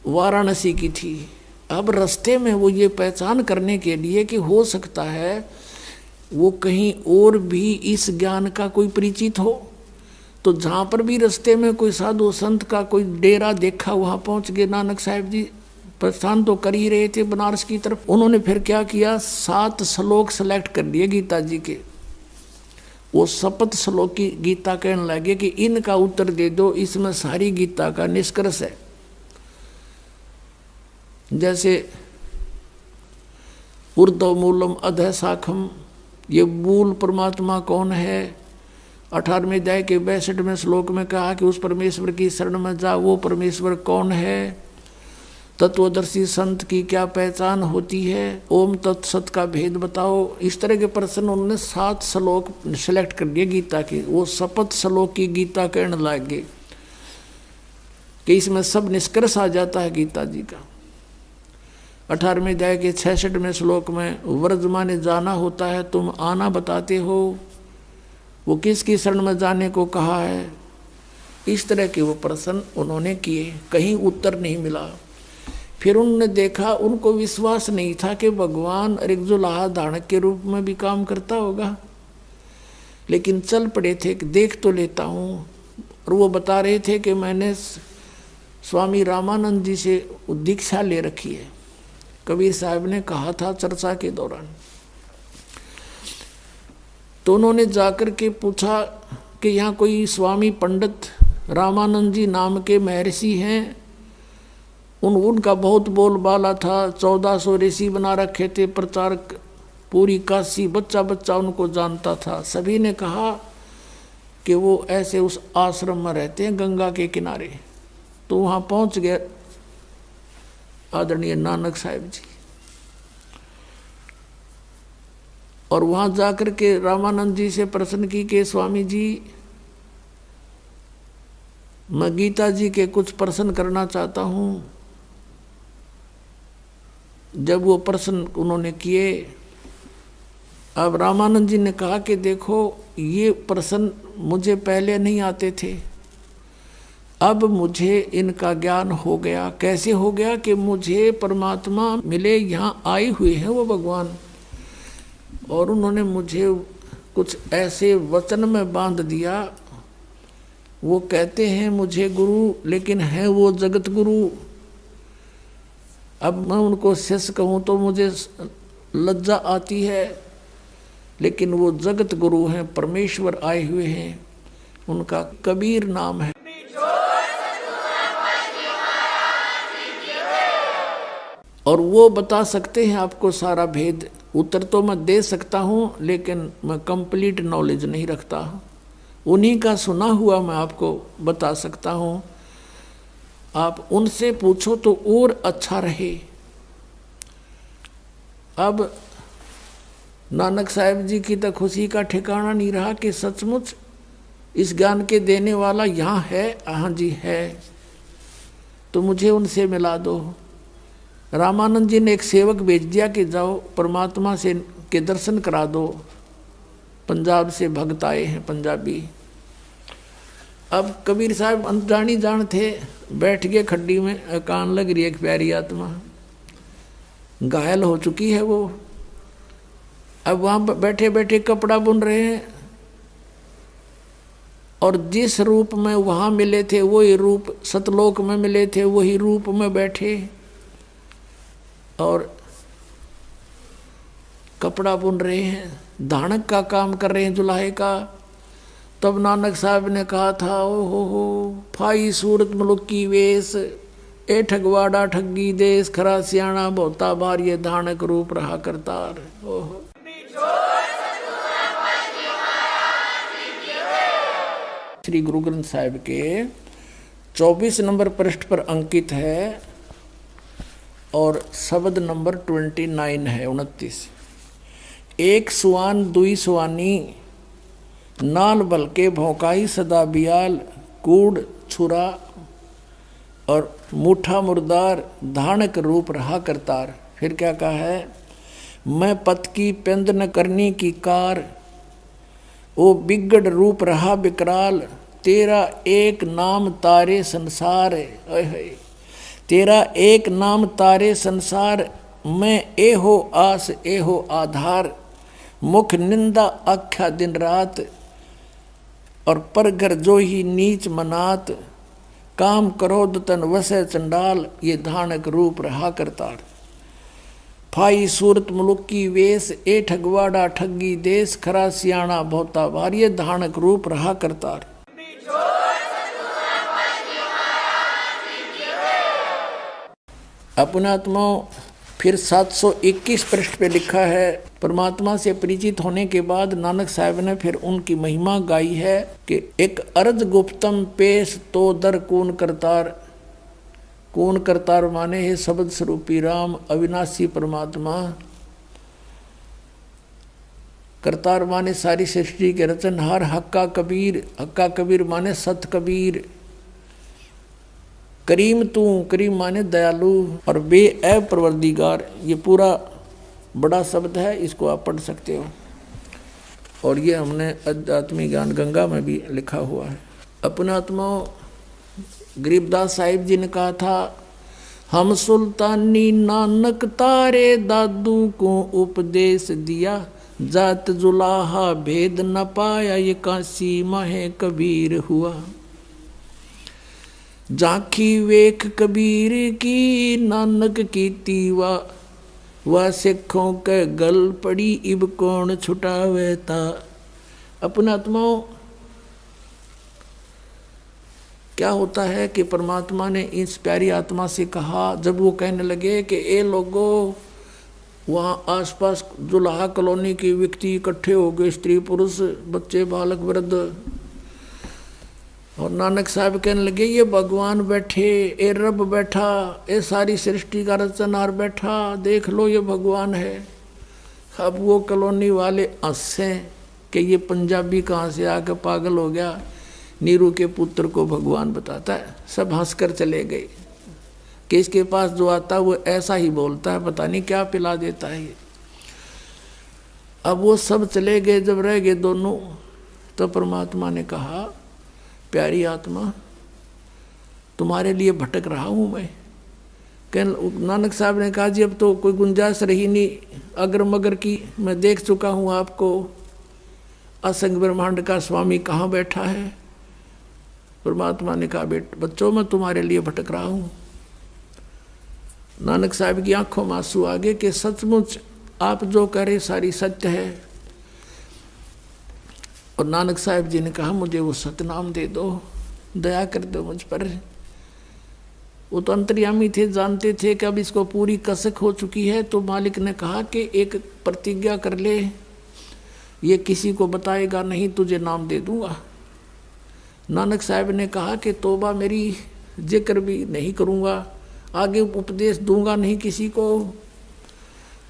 वाराणसी की थी। अब रास्ते में वो ये पहचान करने के लिए कि हो सकता है वो कहीं और भी इस ज्ञान का कोई परिचित हो, तो जहाँ पर भी रास्ते में कोई साधु संत का कोई डेरा देखा वहाँ पहुँच गए। नानक साहिब जी प्रस्थान तो कर ही रहे थे बनारस की तरफ। उन्होंने फिर क्या किया, 7 श्लोक सेलेक्ट कर लिए गीता जी के। वो शपथ श्लोक की गीता कहने लगे कि इनका उत्तर दे दो, इसमें सारी गीता का निष्कर्ष है। जैसे ऊर्ध्व मूलम अधः शाखम, ये मूल परमात्मा कौन है, 18वें अध्याय के 62वें श्लोक में कहा कि उस परमेश्वर की शरण में जा, वो परमेश्वर कौन है। तत्वदर्शी संत की क्या पहचान होती है, ओम तत्सत का भेद बताओ। इस तरह के प्रश्न उन्होंने 7 श्लोक सिलेक्ट कर दिए गीता के। वो शपथ श्लोक की गीता कहने लगे कि इसमें सब निष्कर्ष आ जाता है गीता जी का। 18वें अध्याय के 66वें श्लोक में वर्जमाने जाना होता है, तुम आना बताते हो, वो किसकी शरण में जाने को कहा है। इस तरह के वो प्रश्न उन्होंने किए, कहीं उत्तर नहीं मिला। फिर उन्होंने देखा, उनको विश्वास नहीं था कि भगवान ऋग्जुलाहा धारक के रूप में भी काम करता होगा, लेकिन चल पड़े थे कि देख तो लेता हूँ। और वो बता रहे थे कि मैंने स्वामी रामानंद जी से दीक्षा ले रखी है, कबीर साहब ने कहा था चर्चा के दौरान। तो उन्होंने जाकर के पूछा कि यहाँ कोई स्वामी पंडित रामानंद जी नाम के महर्षि हैं, उनका बहुत बोलबाला था, 1400 ऋषि बना रखे थे, प्रचारक पूरी काशी बच्चा बच्चा उनको जानता था। सभी ने कहा कि वो ऐसे उस आश्रम में रहते हैं गंगा के किनारे। तो वहाँ पहुँच गए आदरणीय नानक साहिब जी, और वहाँ जाकर के रामानंद जी से प्रश्न की कि स्वामी जी, मैं गीता जी के कुछ प्रश्न करना चाहता हूँ। जब वो प्रश्न उन्होंने किए, अब रामानंद जी ने कहा कि देखो, ये प्रश्न मुझे पहले नहीं आते थे, अब मुझे इनका ज्ञान हो गया। कैसे हो गया कि मुझे परमात्मा मिले, यहाँ आए हुए हैं वो भगवान, और उन्होंने मुझे कुछ ऐसे वचन में बांध दिया। वो कहते हैं मुझे गुरु, लेकिन हैं वो जगत गुरु। अब मैं उनको शिष्य कहूँ तो मुझे लज्जा आती है, लेकिन वो जगत गुरु हैं, परमेश्वर आए हुए हैं। उनका कबीर नाम है। और वो बता सकते हैं आपको सारा भेद। उत्तर तो मैं दे सकता हूँ, लेकिन मैं कंप्लीट नॉलेज नहीं रखता। उन्हीं का सुना हुआ मैं आपको बता सकता हूँ। आप उनसे पूछो तो और अच्छा रहे। अब नानक साहिब जी की तो खुशी का ठिकाना नहीं रहा कि सचमुच इस ज्ञान के देने वाला यहाँ है। हाँ जी है, तो मुझे उनसे मिला दो। रामानंद जी ने एक सेवक भेज दिया कि जाओ परमात्मा से के दर्शन करा दो। पंजाब से भक्त आए हैं, पंजाबी। अब कबीर साहब अनजानी जान थे, बैठ गए खड्डी में, कान लग रही एक प्यारी आत्मा, घायल हो चुकी है वो। अब वहाँ बैठे बैठे कपड़ा बुन रहे हैं, और जिस रूप में वहाँ मिले थे वही रूप सतलोक में मिले थे, वही रूप में बैठे और कपड़ा बुन रहे हैं, धानक का काम कर रहे हैं, जुलाहे का। तब नानक साहब ने कहा था, ओ हो फाई सूरत मुलुक की वेश, ए ठगवाड़ा ठगी देश, खरा सियाणा बहुता बार ये धानक रूप रहा करतार। ओहो श्री गुरु ग्रंथ साहिब के 24 नंबर पृष्ठ पर अंकित है, और शब्द नंबर 29 है, 29। एक सुआन दुई सुआनी, नाल बलके भौकाई सदा बियाल, कूड़ छुरा और मुठा मुर्दार, धानक रूप रहा करतार। फिर क्या कहा है, मैं पत की पेंद न करनी की कार, ओ बिगड़ रूप रहा बिकराल, तेरा एक नाम तारे संसार। तेरा एक नाम तारे संसार, मैं ए हो आस ए हो आधार, मुख निंदा आख्या दिन रात, और परघर जो ही नीच मनात, काम क्रोध तन वसे चंडाल, ये धानक रूप रहा करतार। फाई सूरत मुलुक की वेश, ए ठगवाड़ा ठगी देश, खरा सियाणा बहुता बार, ये धानक रूप रहा करतार। अपने आत्मा फिर 721 पृष्ठ पे लिखा है, परमात्मा से परिचित होने के बाद नानक साहब ने फिर उनकी महिमा गाई है कि एक अर्ज गुप्तम पेश तो दर कून करतार। कौन करतार माने हे शब्द स्वरूपी राम अविनाशी परमात्मा। करतार माने सारी सृष्टि के रचनहार। हक्का कबीर माने सत कबीर। करीम तू, करीम माने दयालु। और बे ए परवरदिगार, ये पूरा बड़ा शब्द है, इसको आप पढ़ सकते हो। और ये हमने आध्यात्मिक ज्ञान गंगा में भी लिखा हुआ है। अपने आत्माओं, गरीबदास साहिब जी ने कहा था, हम सुल्तानी नानक तारे दादू को उपदेश दिया, जात जुलाहा भेद न पाया, ये काशी माहे कबीर हुआ। झांकी वेख कबीर की नानक की तीवा, वह सिखों के गल पड़ी इब कौन छुटावे ता। अपने आत्माओं, क्या होता है कि परमात्मा ने इस प्यारी आत्मा से कहा, जब वो कहने लगे कि ए लोगों, वहाँ आसपास जुलाहा कॉलोनी के व्यक्ति इकट्ठे हो गए, स्त्री पुरुष बच्चे बालक वृद्ध, और नानक साहब कहने लगे ये भगवान बैठे, ए रब बैठा, ए सारी सृष्टि का रचनहार बैठा, देख लो ये भगवान है। अब वो कॉलोनी वाले हंसे कि ये पंजाबी कहाँ से आकर पागल हो गया, नीरू के पुत्र को भगवान बताता है। सब हंसकर चले गए कि इसके पास जो आता वो ऐसा ही बोलता है, पता नहीं क्या पिला देता है। अब वो सब चले गए, जब रह गए दोनों, तो परमात्मा ने कहा, प्यारी आत्मा, तुम्हारे लिए भटक रहा हूँ मैं। नानक साहब ने कहा, जी अब तो कोई गुंजाइश रही नहीं अगर मगर की, मैं देख चुका हूँ आपको, असंग ब्रह्मांड का स्वामी कहाँ बैठा है। परमात्मा ने कहा, बच्चों मैं तुम्हारे लिए भटक रहा हूँ। नानक साहब की आंखों में आंसू आ गए कि सचमुच आप जो कह रहे सारी सत्य है। और नानक साहब जी ने कहा, मुझे वो सतनाम दे दो, दया कर दो मुझ पर। वो तो अंतर्यामी थे, जानते थे कि अब इसको पूरी कसक हो चुकी है। तो मालिक ने कहा कि एक प्रतिज्ञा कर ले, ये किसी को बताएगा नहीं, तुझे नाम दे दूंगा। नानक साहब ने कहा कि तौबा, मेरी जिक्र भी नहीं करूंगा, आगे उपदेश दूंगा नहीं किसी को।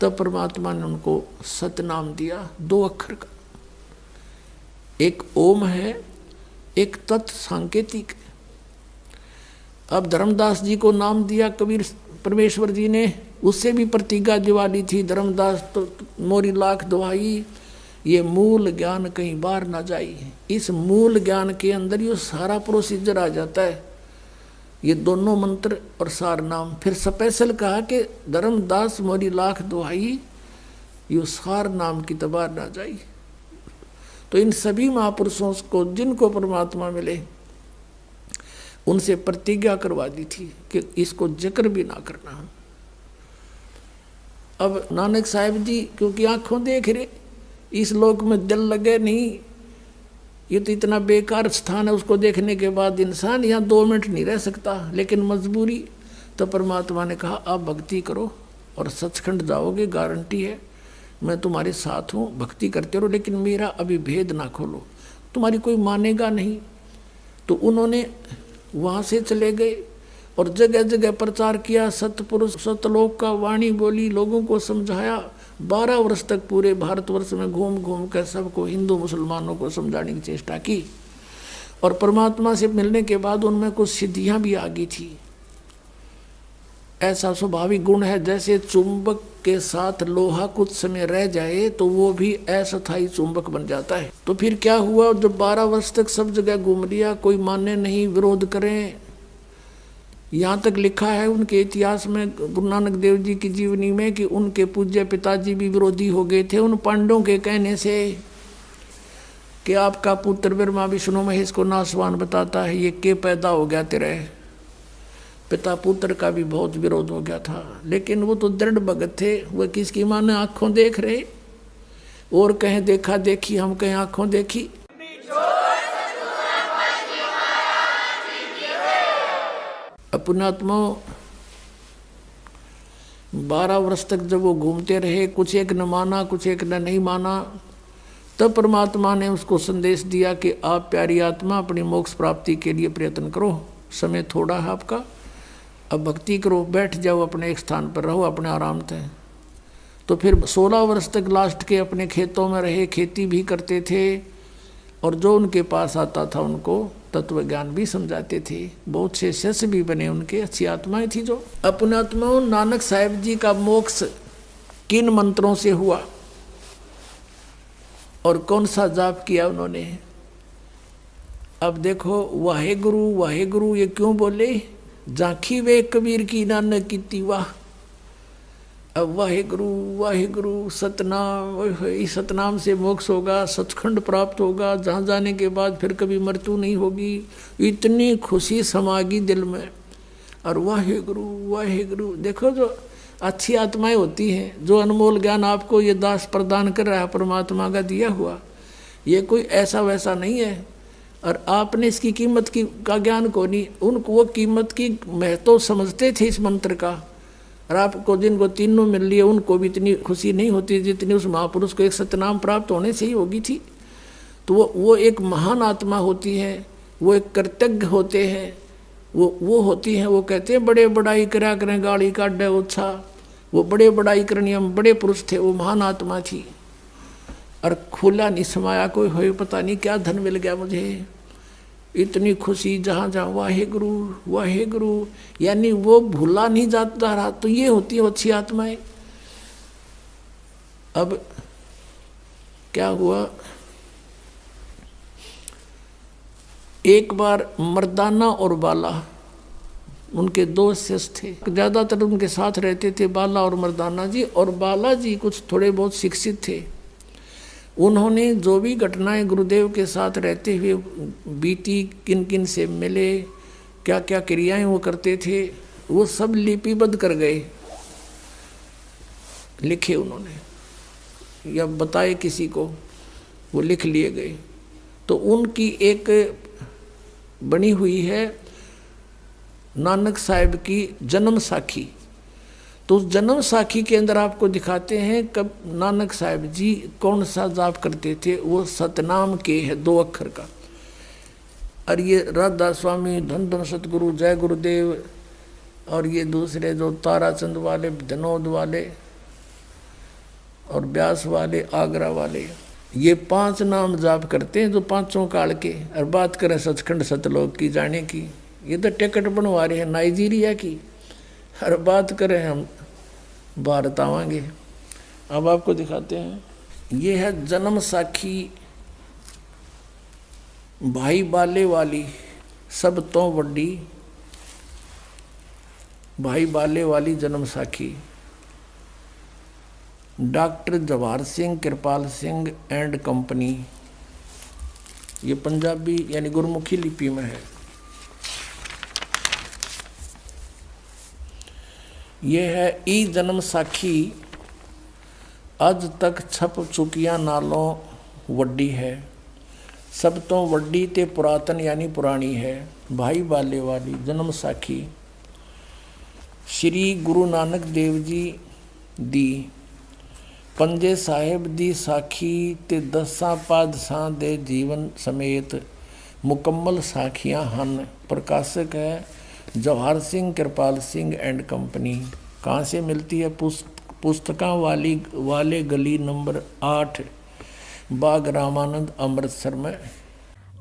तब परमात्मा ने उनको सतनाम दिया, 2 अक्षर का। एक ओम है, एक तत् सांकेतिक। अब धर्मदास जी को नाम दिया कबीर परमेश्वर जी ने, उससे भी प्रतिज्ञा दिवाली थी। धर्मदास तो मोरी लाख दुहाई, ये मूल ज्ञान कहीं बाहर ना जाई। इस मूल ज्ञान के अंदर ये सारा प्रोसीजर आ जाता है, ये दोनों मंत्र और सार नाम। फिर स्पेशल कहा कि धर्मदास मोरी लाख दुहाई, ये सार नाम की तबार ना जाई। तो इन सभी महापुरुषों को जिनको परमात्मा मिले, उनसे प्रतिज्ञा करवा दी थी कि इसको जिक्र भी ना करना। अब नानक साहब जी क्योंकि आंखों देख रहे, इस लोक में दिल लगे नहीं, ये तो इतना बेकार स्थान है, उसको देखने के बाद इंसान यहाँ 2 मिनट नहीं रह सकता, लेकिन मजबूरी। तो परमात्मा ने कहा, आप भक्ति करो और सचखंड जाओगे, गारंटी है, मैं तुम्हारे साथ हूँ, भक्ति करते रहो, लेकिन मेरा अभी भेद ना खोलो, तुम्हारी कोई मानेगा नहीं। तो उन्होंने वहाँ से चले गए और जगह जगह प्रचार किया, सतपुरुष सतलोक का वाणी बोली, लोगों को समझाया। 12 वर्ष तक पूरे भारतवर्ष में घूम घूम कर सबको, हिंदू मुसलमानों को समझाने की चेष्टा की। और परमात्मा से मिलने के बाद उनमें कुछ सिद्धियाँ भी आ गई थी। ऐसा स्वाभाविक गुण है, जैसे चुंबक के साथ लोहा कुछ समय रह जाए तो वो भी अस्थायी चुंबक बन जाता है। तो फिर क्या हुआ, जब 12 वर्ष तक सब जगह घूम लिया, कोई माने नहीं, विरोध करें। यहाँ तक लिखा है उनके इतिहास में, गुरु नानक देव जी की जीवनी में, कि उनके पूज्य पिताजी भी विरोधी हो गए थे उन पांडवों के कहने से कि आपका पुत्र ब्रह्मा विष्णु महेश को नासवान बताता है, ये के पैदा हो गया तेरे। पिता पुत्र का भी बहुत विरोध हो गया था, लेकिन वो तो दृढ़ भगत थे। वो किसकी माने आंखों देख रहे, और कहें देखा देखी, हम कहें आंखों देखी। अपनात्मा 12 वर्ष तक जब वो घूमते रहे, कुछ एक न माना, कुछ एक न नहीं माना, तब परमात्मा ने उसको संदेश दिया कि आप प्यारी आत्मा अपनी मोक्ष प्राप्ति के लिए प्रयत्न करो, समय थोड़ा है आपका, अब भक्ति करो, बैठ जाओ अपने एक स्थान पर, रहो अपने आराम से। तो फिर 16 वर्ष तक लास्ट के अपने खेतों में रहे, खेती भी करते थे, और जो उनके पास आता था उनको तत्व ज्ञान भी समझाते थे। बहुत से शिष्य भी बने उनके, अच्छी आत्माएं थी जो। अपने आत्माओं, नानक साहिब जी का मोक्ष किन मंत्रों से हुआ और कौन सा जाप किया उन्होंने? अब देखो, वाहे गुरु ये क्यों बोले? झांकी वे कबीर की नानक की तीवा। अब वाहे गुरु सतनाम, इस सतनाम से मोक्ष होगा, सचखंड प्राप्त होगा, जहाँ जाने के बाद फिर कभी मृत्यु नहीं होगी। इतनी खुशी समागी दिल में। और वाहे गुरु देखो, जो अच्छी आत्माएं होती हैं, जो अनमोल ज्ञान आपको ये दास प्रदान कर रहा है परमात्मा का दिया हुआ, ये कोई ऐसा वैसा नहीं है। और आपने इसकी कीमत की का ज्ञान को नहीं, उनको वो कीमत की महत्व समझते थे इस मंत्र का। और आपको जिनको तीनों मिल लिए उनको भी इतनी खुशी नहीं होती जितनी उस महापुरुष को एक सतनाम प्राप्त होने से ही होगी थी। तो वो एक महान आत्मा होती है, वो एक कृतज्ञ होते हैं, वो होती हैं। वो कहते हैं बड़े बड़ाई करा करें गाड़ी काटे ओछा, वो बड़े बड़ाई करनी, हम बड़े पुरुष थे, वो महान आत्मा थी। और खुला नहीं समाया कोई हो, पता नहीं क्या धन मिल गया मुझे, इतनी खुशी जहाँ जहाँ वाहे गुरु, यानी वो भूला नहीं जाता रहा। तो ये होती है अच्छी आत्माएं। अब क्या हुआ, एक बार मर्दाना और बाला, उनके दो शिष्य थे, ज़्यादातर उनके साथ रहते थे बाला और मर्दाना जी। और बाला जी कुछ थोड़े बहुत शिक्षित थे। उन्होंने जो भी घटनाएं गुरुदेव के साथ रहते हुए बीती, किन किन से मिले, क्या क्या क्रियाएं वो करते थे, वो सब लिपिबद्ध कर गए, लिखे उन्होंने या बताए किसी को, वो लिख लिए गए। तो उनकी एक बनी हुई है नानक साहिब की जन्म साखी। तो उस जन्म साखी के अंदर आपको दिखाते हैं कब नानक साहिब जी कौन सा जाप करते थे। वो सतनाम के है 2 अक्षर का। और ये राधा स्वामी, धन धन सतगुरु, जय गुरुदेव, और ये दूसरे जो ताराचंद वाले, धनोद वाले और व्यास वाले, आगरा वाले, ये 5 नाम जाप करते हैं जो 5 काल के। और बात करें सचखंड सतलोक की जाने की, ये तो टिकट बनवा रहे हैं नाइजीरिया की। और बात करें हम भारत आवांगे। अब आपको दिखाते हैं, ये है जन्म साखी भाई बाले वाली, सब तो वड्डी भाई बाले वाली जन्म साखी। Doctor Jawahar Singh, Kirpal Singh and company. ये पंजाबी यानी गुरमुखी लिपि में है। ये है ई जन्म साखी, अज तक छप चुकिया नालों वड्डी है, सब तो वड्डी ते पुरातन यानी पुरानी है। भाई बाले वाली जन्म साखी श्री गुरु नानक देव जी दी, पंजे साहिब दी साखी ते 10 पातशाह दे जीवन समेत मुकम्मल साखियां हन। प्रकाशक है जवाहर सिंह, कृपाल सिंह एंड कंपनी। कहाँ से मिलती है? पुस्तकां वाले गली नंबर 8, बाग रामानंद, अमृतसर में।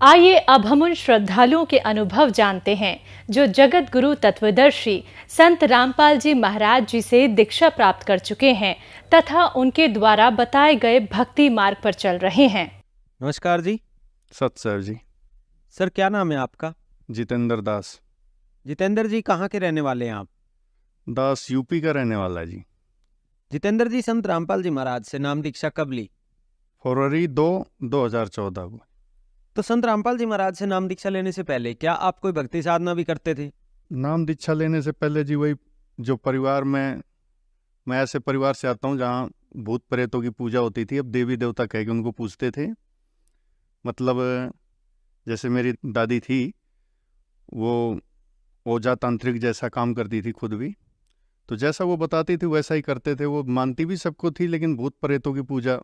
आइए अब हम उन श्रद्धालुओं के अनुभव जानते हैं जो जगत गुरु तत्वदर्शी संत रामपाल जी महाराज जी से दीक्षा प्राप्त कर चुके हैं तथा उनके द्वारा बताए गए भक्ति मार्ग पर चल रहे हैं। नमस्कार जी। सत सर जी। सर क्या नाम है आपका? जितेंद्र दास। जितेंद्र जी कहाँ के रहने वाले हैं आप? दास यूपी का रहने वाला है जी। जितेंद्र जी संत रामपाल जी महाराज से नाम दीक्षा कब ली? फरवरी 2, 2014 को। तो संत रामपाल जी महाराज से नाम दीक्षा लेने से पहले क्या आप कोई भक्ति साधना भी करते थे? नाम दीक्षा लेने से पहले जी वही जो परिवार में, मैं ऐसे परिवार से आता हूँ जहाँ भूत प्रेतों की पूजा होती थी। अब देवी देवता कह के उनको पूजते थे। मतलब जैसे मेरी दादी थी, वो ओझा तांत्रिक जैसा काम करती थी खुद भी, तो जैसा वो बताती थी वैसा ही करते थे। वो मानती भी सबको थी, लेकिन भूत प्रेतों की पूजा,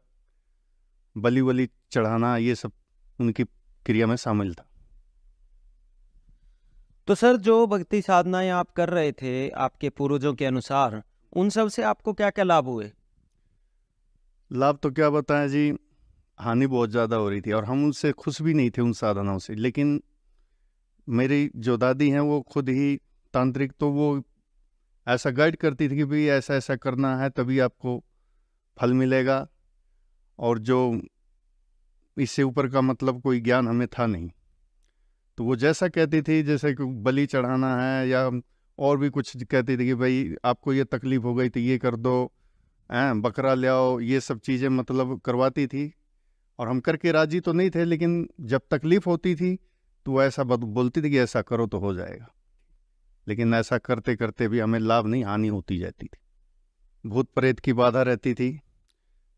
बलि वली चढ़ाना, ये सब उनकी क्रिया में शामिल था। तो सर जो भक्ति साधनाएं आप कर रहे थे आपके पूर्वजों के अनुसार, उन सब से आपको क्या क्या लाभ हुए? लाभ तो क्या बताएं जी, हानि बहुत ज़्यादा हो रही थी और हम उनसे खुश भी नहीं थे उन साधनाओं से। लेकिन मेरी जो दादी हैं वो खुद ही तांत्रिक, तो वो ऐसा गाइड करती थी कि भाई ऐसा ऐसा करना है तभी आपको फल मिलेगा, और जो इससे ऊपर का मतलब कोई ज्ञान हमें था नहीं। तो वो जैसा कहती थी, जैसे कि बलि चढ़ाना है या और भी कुछ कहती थी कि भाई आपको ये तकलीफ हो गई तो ये कर दो, बकरा ले आओ, ये सब चीज़ें मतलब करवाती थी। और हम करके राजी तो नहीं थे, लेकिन जब तकलीफ होती थी तो वो ऐसा बोलती थी कि ऐसा करो तो हो जाएगा। लेकिन ऐसा करते करते भी हमें लाभ नहीं, हानि होती जाती थी। भूत प्रेत की बाधा रहती थी।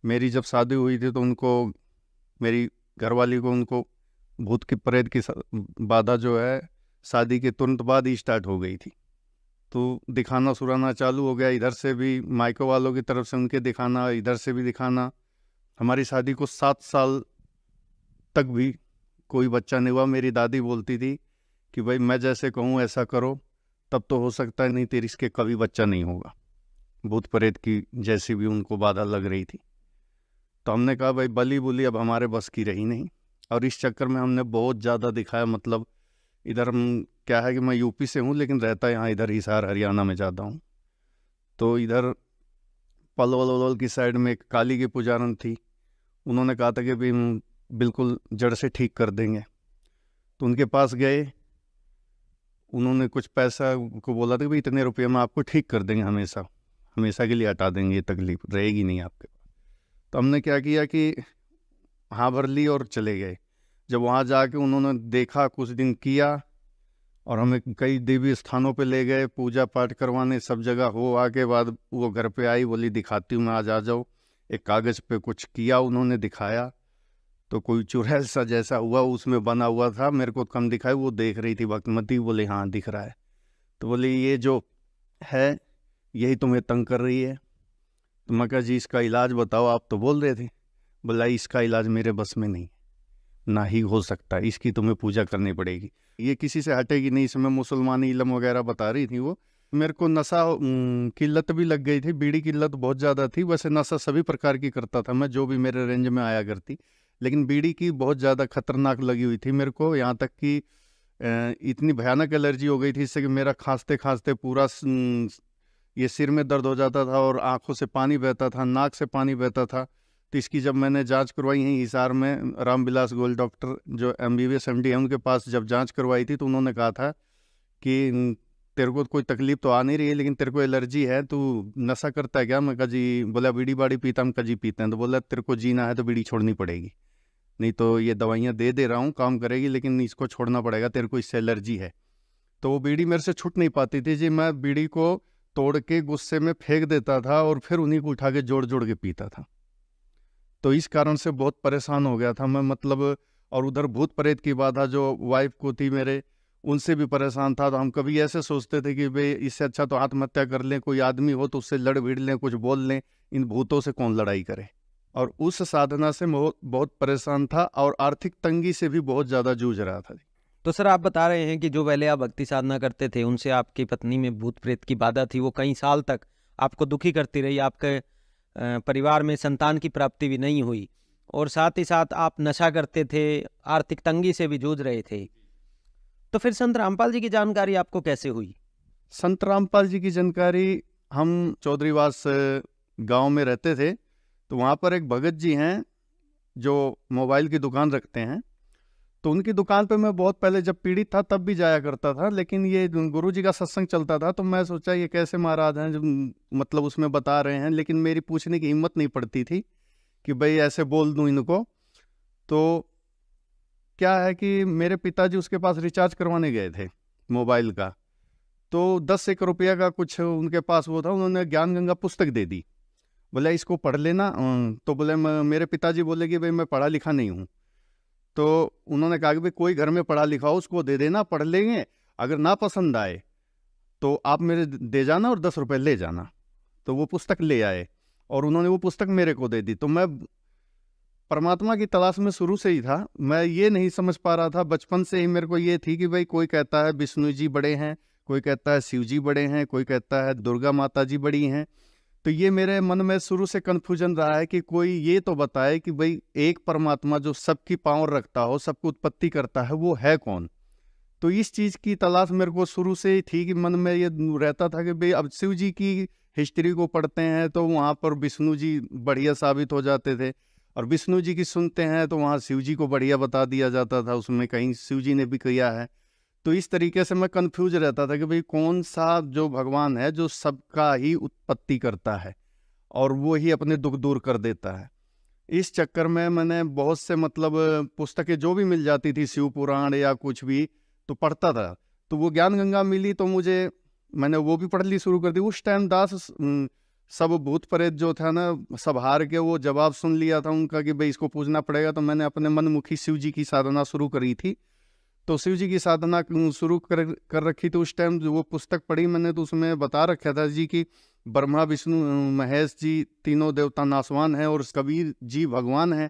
मेरी जब शादी हुई थी तो उनको, मेरी घरवाली को, उनको भूत की प्रेत की बाधा जो है शादी के तुरंत बाद ही स्टार्ट हो गई थी। तो दिखाना सुराना चालू हो गया, इधर से भी मायको वालों की तरफ से उनके दिखाना, इधर से भी दिखाना। हमारी शादी को 7 साल तक भी कोई बच्चा नहीं हुआ। मेरी दादी बोलती थी कि भाई मैं जैसे कहूँ ऐसा करो, तब तो हो सकता है, नहीं तो इसके कभी बच्चा नहीं होगा। भूत प्रेत की जैसी भी उनको बाधा लग रही थी। तो हमने कहा भाई बली बुली अब हमारे बस की रही नहीं, और इस चक्कर में हमने बहुत ज़्यादा दिखाया। मतलब इधर हम, क्या है कि मैं यूपी से हूँ लेकिन रहता यहाँ इधर हिसार हरियाणा में ज़्यादा हूँ। तो इधर पलवल वलवल की साइड में एक काली की पुजारन थी, उन्होंने कहा था कि भाई हम बिल्कुल जड़ से ठीक कर देंगे। तो उनके पास गए, उन्होंने कुछ पैसा को बोला था कि भाई इतने रुपये में आपको ठीक कर देंगे, हमेशा हमेशा के लिए हटा देंगे, ये तकलीफ रहेगी नहीं आपके पास। तो हमने क्या किया कि हाँ भर ली और चले गए। जब वहाँ जाके उन्होंने देखा, कुछ दिन किया, और हमें कई देवी स्थानों पे ले गए पूजा पाठ करवाने, सब जगह हो आके बाद वो घर पे आई, बोली दिखाती हूँ मैं, आज आ जाओ। एक कागज़ पे कुछ किया, उन्होंने दिखाया, तो कोई चुड़ैल सा जैसा हुआ, उसमें बना हुआ था, मेरे को कम दिखाई, वो देख रही थी भक्तमती, बोले हाँ दिख रहा है। तो बोले ये जो है यही तुम्हें तंग कर रही है। तो मैं कहा जी इसका इलाज बताओ, आप तो बोल रहे थे। बोला इसका इलाज मेरे बस में नहीं, ना ही हो सकता, इसकी तुम्हें पूजा करनी पड़ेगी, ये किसी से हटेगी नहीं। इसमें मुसलमानी इलम वगैरह बता रही थी वो। मेरे को नशा की लत भी लग गई थी, बीड़ी की लत बहुत ज़्यादा थी। वैसे नशा सभी प्रकार की करता था मैं, जो भी मेरे रेंज में आया करती, लेकिन बीड़ी की बहुत ज़्यादा खतरनाक लगी हुई थी मेरे को। यहाँ तक कि इतनी भयानक एलर्जी हो गई थी इससे कि मेरा खांसते खांसते पूरा ये सिर में दर्द हो जाता था और आंखों से पानी बहता था, नाक से पानी बहता था। तो इसकी जब मैंने जांच करवाई है हिसार में, रामविलास गोयल डॉक्टर जो MBBS MD है उनके पास जब जांच करवाई थी, तो उन्होंने कहा था कि तेरे को कोई तकलीफ तो आ नहीं रही है, लेकिन तेरे को एलर्जी है, तू नशा करता है क्या? मैं कहा जी। बोला बीड़ी बाड़ी पीता? हम कहा जी पीते हैं। तो बोला तेरे को जीना है तो बीड़ी छोड़नी पड़ेगी, नहीं तो ये दवाइयाँ दे रहा हूँ काम करेगी, लेकिन इसको छोड़ना पड़ेगा, तेरे को इससे एलर्जी है। तो वो बीड़ी मेरे से छूट नहीं पाती थी जी। मैं बीड़ी को तोड़ के गुस्से में फेंक देता था और फिर उन्हीं को उठा के जोड़ जोड़ के पीता था। तो इस कारण से बहुत परेशान हो गया था मैं, मतलब। और उधर भूत प्रेत की बाधा जो वाइफ को थी मेरे, उनसे भी परेशान था। तो हम कभी ऐसे सोचते थे कि भाई इससे अच्छा तो आत्महत्या कर लें, कोई आदमी हो तो उससे लड़ भिड़ लें, कुछ बोल लें, इन भूतों से कौन लड़ाई करे। और उस साधना से बहुत परेशान था और आर्थिक तंगी से भी बहुत ज़्यादा जूझ रहा था। तो सर आप बता रहे हैं कि जो पहले आप भक्ति साधना करते थे उनसे आपकी पत्नी में भूत प्रेत की बाधा थी, वो कई साल तक आपको दुखी करती रही, आपके परिवार में संतान की प्राप्ति भी नहीं हुई, और साथ ही साथ आप नशा करते थे, आर्थिक तंगी से भी जूझ रहे थे। तो फिर संत रामपाल जी की जानकारी आपको कैसे हुई? संत रामपाल जी की जानकारी, हम चौधरीवास गांव में रहते थे, तो वहाँ पर एक भगत जी हैं जो मोबाइल की दुकान रखते हैं। तो उनकी दुकान पे मैं बहुत पहले जब पीड़ित था तब भी जाया करता था, लेकिन ये गुरु जी का सत्संग चलता था तो मैं सोचा ये कैसे महाराज हैं जो मतलब उसमें बता रहे हैं, लेकिन मेरी पूछने की हिम्मत नहीं पड़ती थी कि भाई ऐसे बोल दूं इनको। तो क्या है कि मेरे पिताजी उसके पास रिचार्ज करवाने गए थे मोबाइल का, तो 10-1 रुपया का कुछ उनके पास वो था, उन्होंने ज्ञान गंगा पुस्तक दे दी, बोले इसको पढ़ लेना। तो बोले मेरे पिताजी बोले कि भाई मैं पढ़ा लिखा नहीं हूँ। तो उन्होंने कहा कि भाई कोई घर में पढ़ा लिखा हो उसको दे देना, पढ़ लेंगे, अगर ना पसंद आए तो आप मेरे दे जाना और 10 रुपये ले जाना। तो वो पुस्तक ले आए और उन्होंने वो पुस्तक मेरे को दे दी। तो मैं परमात्मा की तलाश में शुरू से ही था। मैं ये नहीं समझ पा रहा था, बचपन से ही मेरे को ये थी कि भाई कोई कहता है विष्णु जी बड़े हैं, कोई कहता है शिव जी बड़े हैं, कोई कहता है दुर्गा माता जी बड़ी हैं। तो ये मेरे मन में शुरू से कन्फ्यूजन रहा है कि कोई ये तो बताए कि भाई एक परमात्मा जो सबकी पावर रखता हो, सबको उत्पत्ति करता है, वो है कौन। तो इस चीज़ की तलाश मेरे को शुरू से ही थी कि मन में ये रहता था कि भाई अब शिव जी की हिस्ट्री को पढ़ते हैं तो वहाँ पर विष्णु जी बढ़िया साबित हो जाते थे, और विष्णु जी की सुनते हैं तो वहाँ शिव जी को बढ़िया बता दिया जाता था, उसमें कहीं शिव जी ने भी किया है। तो इस तरीके से मैं कंफ्यूज रहता था कि भाई कौन सा जो भगवान है जो सबका ही उत्पत्ति करता है और वो ही अपने दुख दूर कर देता है। इस चक्कर में मैंने बहुत से मतलब पुस्तकें जो भी मिल जाती थी, शिव पुराण या कुछ भी, तो पढ़ता था। तो वो ज्ञान गंगा मिली तो मैंने वो भी पढ़ ली शुरू कर दी। उस टाइम दास सब भूत प्रेत जो था ना, सब हार के वो जवाब सुन लिया था उनका कि भाई इसको पूजना पड़ेगा। तो मैंने अपने मनमुखी शिव जी की साधना शुरू करी थी। तो शिव जी की साधना शुरू कर रखी थी। उस टाइम जो वो पुस्तक पढ़ी मैंने तो उसमें बता रखा था जी कि ब्रह्मा विष्णु महेश जी तीनों देवता नासवान हैं और कबीर जी भगवान हैं।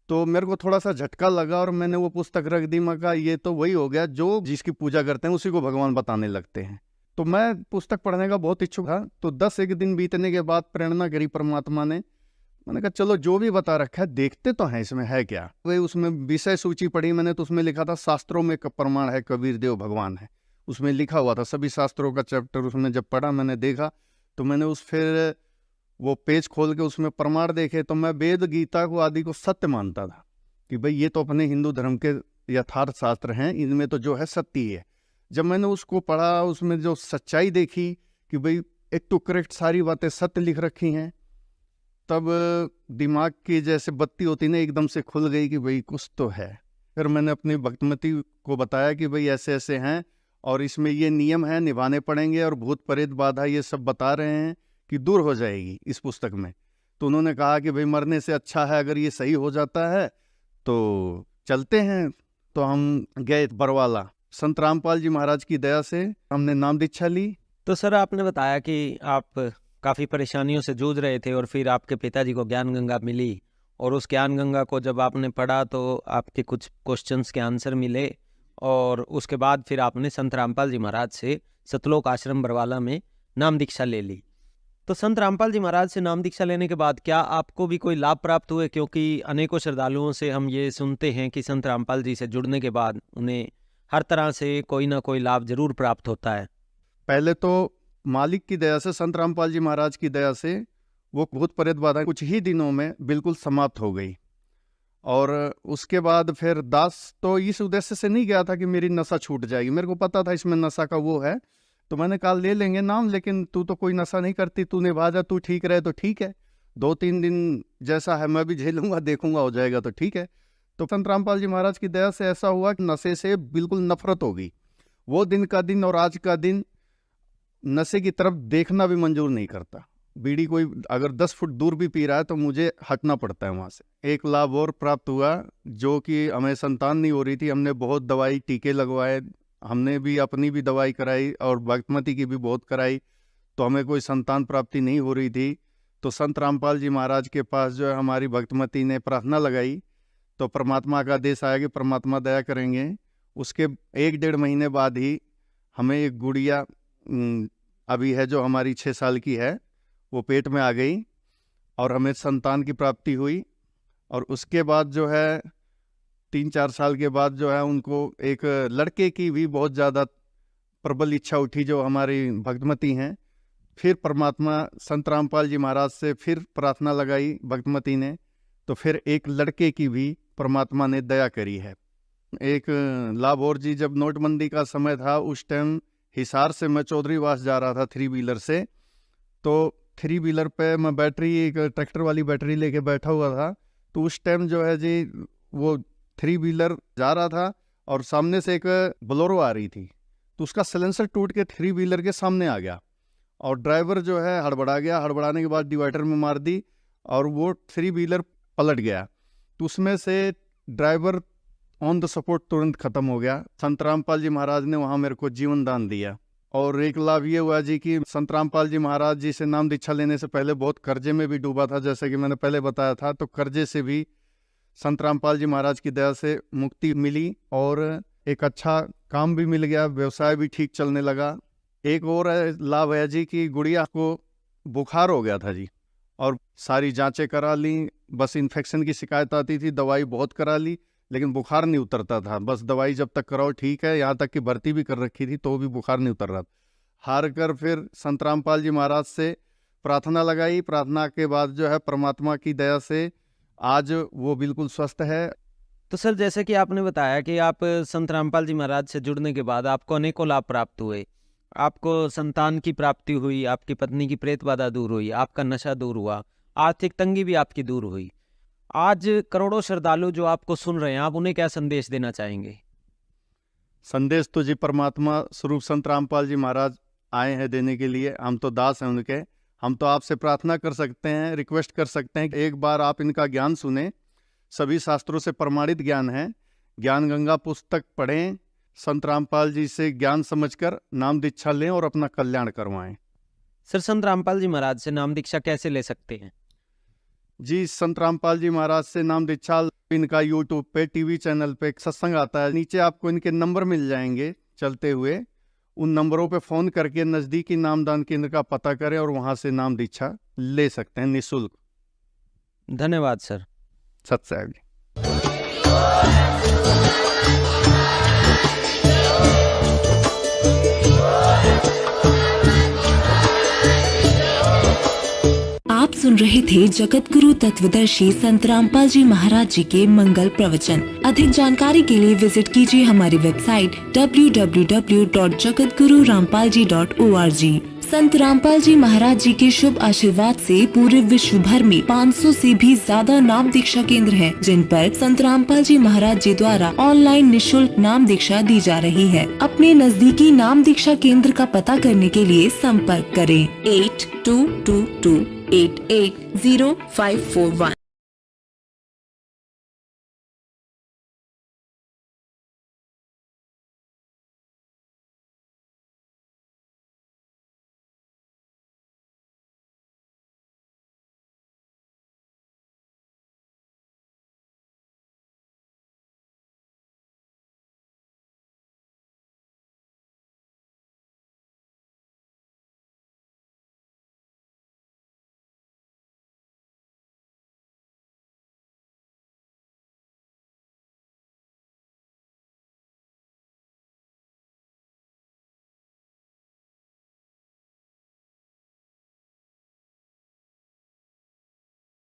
तो मेरे को थोड़ा सा झटका लगा और मैंने वो पुस्तक रख दी। मैं कहा ये तो वही हो गया जो जिसकी पूजा करते हैं उसी को भगवान बताने लगते हैं। तो मैं पुस्तक पढ़ने का बहुत इच्छुक था। तो 10 दिन बीतने के बाद प्रेरणा करी परमात्मा ने। मैंने कहा चलो जो भी बता रखा है देखते तो हैं इसमें है क्या। वही उसमें विषय सूची पढ़ी मैंने तो उसमें लिखा था शास्त्रों में प्रमाण है कबीर देव भगवान है, उसमें लिखा हुआ था सभी शास्त्रों का चैप्टर। उसमें जब पढ़ा मैंने देखा तो मैंने फिर वो पेज खोल के उसमें प्रमाण देखे। तो मैं वेद गीता को आदि को सत्य मानता था कि भाई ये तो अपने हिंदू धर्म के यथार्थ शास्त्र हैं, इनमें तो जो है सत्य ही है। जब मैंने उसको पढ़ा उसमें जो सच्चाई देखी कि भाई एक तो करेक्ट सारी बातें सत्य लिख रखी हैं, तब दिमाग की जैसे बत्ती होती ना एकदम से खुल गई कि भाई कुछ तो है। फिर मैंने अपनी भक्तमती को बताया कि भाई ऐसे ऐसे हैं और इसमें ये नियम है निभाने पड़ेंगे और भूत प्रेत बाधा ये सब बता रहे हैं कि दूर हो जाएगी इस पुस्तक में। तो उन्होंने कहा कि भाई मरने से अच्छा है अगर ये सही हो जाता है तो चलते हैं। तो हम गए बरवाला, संत रामपाल जी महाराज की दया से हमने नाम दीक्षा ली। तो सर आपने बताया कि आप काफ़ी परेशानियों से जूझ रहे थे और फिर आपके पिताजी को ज्ञान गंगा मिली और उस ज्ञान गंगा को जब आपने पढ़ा तो आपके कुछ क्वेश्चंस के आंसर मिले और उसके बाद फिर आपने संत रामपाल जी महाराज से सतलोक आश्रम बरवाला में नाम दीक्षा ले ली। तो संत रामपाल जी महाराज से नाम दीक्षा लेने के बाद क्या आपको भी कोई लाभ प्राप्त हुए? क्योंकि अनेकों श्रद्धालुओं से हम ये सुनते हैं कि संत रामपाल जी से जुड़ने के बाद उन्हें हर तरह से कोई ना कोई लाभ जरूर प्राप्त होता है। पहले तो मालिक की दया से, संत रामपाल जी महाराज की दया से वो भूत प्रेत बाधा कुछ ही दिनों में बिल्कुल समाप्त हो गई। और उसके बाद फिर दास तो इस उद्देश्य से नहीं गया था कि मेरी नशा छूट जाएगी, मेरे को पता था इसमें नशा का वो है। तो मैंने कहा ले लेंगे नाम, लेकिन तू तो कोई नशा नहीं करती, तू निभा जा, तू ठीक रहे तो ठीक है, 2-3 दिन जैसा है मैं भी झेलूंगा, देखूंगा हो जाएगा तो ठीक है। तो संत रामपाल जी महाराज की दया से ऐसा हुआ कि नशे से बिल्कुल नफरत हो गई। वो दिन का दिन और आज का दिन नशे की तरफ देखना भी मंजूर नहीं करता। बीड़ी कोई अगर 10 फुट दूर भी पी रहा है तो मुझे हटना पड़ता है वहाँ से। एक लाभ और प्राप्त हुआ जो कि हमें संतान नहीं हो रही थी, हमने बहुत दवाई टीके लगवाए, हमने भी अपनी भी दवाई कराई और भक्तमती की भी बहुत कराई, तो हमें कोई संतान प्राप्ति नहीं हो रही थी। तो संत रामपाल जी महाराज के पास जो है हमारी भक्तमती ने प्रार्थना लगाई तो परमात्मा का आदेश आया कि परमात्मा दया करेंगे। उसके 1-1.5 महीने बाद ही हमें एक गुड़िया अभी है जो हमारी 6 साल की है, वो पेट में आ गई और हमें संतान की प्राप्ति हुई। और उसके बाद जो है 3-4 साल के बाद जो है उनको एक लड़के की भी बहुत ज़्यादा प्रबल इच्छा उठी जो हमारी भक्तमती हैं। फिर परमात्मा संत रामपाल जी महाराज से फिर प्रार्थना लगाई भक्तमती ने, तो फिर एक लड़के की भी परमात्मा ने दया करी है। एक लाभ और जी, जब नोटबंदी का समय था उस टाइम हिसार से मैं चौधरीवास जा रहा था 3 व्हीलर से। तो 3 व्हीलर पे मैं बैटरी, एक ट्रैक्टर वाली बैटरी लेके बैठा हुआ था। तो उस टाइम जो है जी वो 3 व्हीलर जा रहा था और सामने से एक बोलेरो आ रही थी, तो उसका सिलेंसर टूट के 3 व्हीलर के सामने आ गया और ड्राइवर जो है हड़बड़ा गया। हड़बड़ाने के बाद डिवाइडर में मार दी और वो 3 व्हीलर पलट गया। तो उसमें से ड्राइवर ऑन द स्पॉट तुरंत खत्म हो गया। संत रामपाल जी महाराज ने वहाँ मेरे को जीवन दान दिया। और एक लाभ ये हुआ जी कि संत रामपाल जी महाराज जी से नाम दीक्षा लेने से पहले बहुत कर्जे में भी डूबा था, जैसे कि मैंने पहले बताया था। तो कर्जे से भी संत रामपाल जी महाराज की दया से मुक्ति मिली और एक अच्छा काम भी मिल गया, व्यवसाय भी ठीक चलने लगा। एक और लाभ है जी कि गुड़िया को बुखार हो गया था जी, और सारी जांचें करा ली, बस इन्फेक्शन की शिकायत आती थी, दवाई बहुत करा ली, लेकिन बुखार नहीं उतरता था। बस दवाई जब तक कराओ ठीक है, यहाँ तक कि भर्ती भी कर रखी थी तो भी बुखार नहीं उतर रहा था। हार कर फिर संत रामपाल जी महाराज से प्रार्थना लगाई। प्रार्थना के बाद जो है परमात्मा की दया से आज वो बिल्कुल स्वस्थ है। तो सर, जैसे कि आपने बताया कि आप संत रामपाल जी महाराज से जुड़ने के बाद आपको अनेकों लाभ प्राप्त हुए, आपको संतान की प्राप्ति हुई, आपकी पत्नी की प्रेत बाधा दूर हुई, आपका नशा दूर हुआ, आर्थिक तंगी भी आपकी दूर हुई। आज करोड़ों श्रद्धालु जो आपको सुन रहे हैं, आप उन्हें क्या संदेश देना चाहेंगे? संदेश तो जी परमात्मा स्वरूप संत रामपाल जी महाराज आए हैं देने के लिए, हम तो दास हैं उनके। हम तो आपसे प्रार्थना कर सकते हैं, रिक्वेस्ट कर सकते हैं कि एक बार आप इनका ज्ञान सुने। सभी शास्त्रों से प्रमाणित ज्ञान है। ज्ञान गंगा पुस्तक पढ़ें, संत रामपाल जी से ज्ञान समझकर नाम दीक्षा लें और अपना कल्याण करवाएं। सर, संत रामपाल जी महाराज से नाम दीक्षा कैसे ले सकते हैं? जी, संत रामपाल जी महाराज से नाम दीक्षा इनका यूट्यूब पे, टीवी चैनल पे सत्संग आता है, नीचे आपको इनके नंबर मिल जाएंगे चलते हुए। उन नंबरों पे फ़ोन करके नज़दीकी नामदान केंद्र का पता करें और वहाँ से नाम दीक्षा ले सकते हैं निःशुल्क। धन्यवाद सर। सत साहब जी। आप सुन रहे थे जगत गुरु तत्वदर्शी संत रामपाल जी महाराज जी के मंगल प्रवचन। अधिक जानकारी के लिए विजिट कीजिए हमारी वेबसाइट www.jagatgururampalji.org। संत रामपाल जी महाराज जी के शुभ आशीर्वाद से पूरे विश्व भर में 500 से भी ज्यादा नाम दीक्षा केंद्र हैं, जिन पर संत रामपाल जी महाराज जी द्वारा ऑनलाइन निःशुल्क नाम दीक्षा दी जा रही है। अपने नजदीकी नाम दीक्षा केंद्र का पता करने के लिए संपर्क करें 8222880541।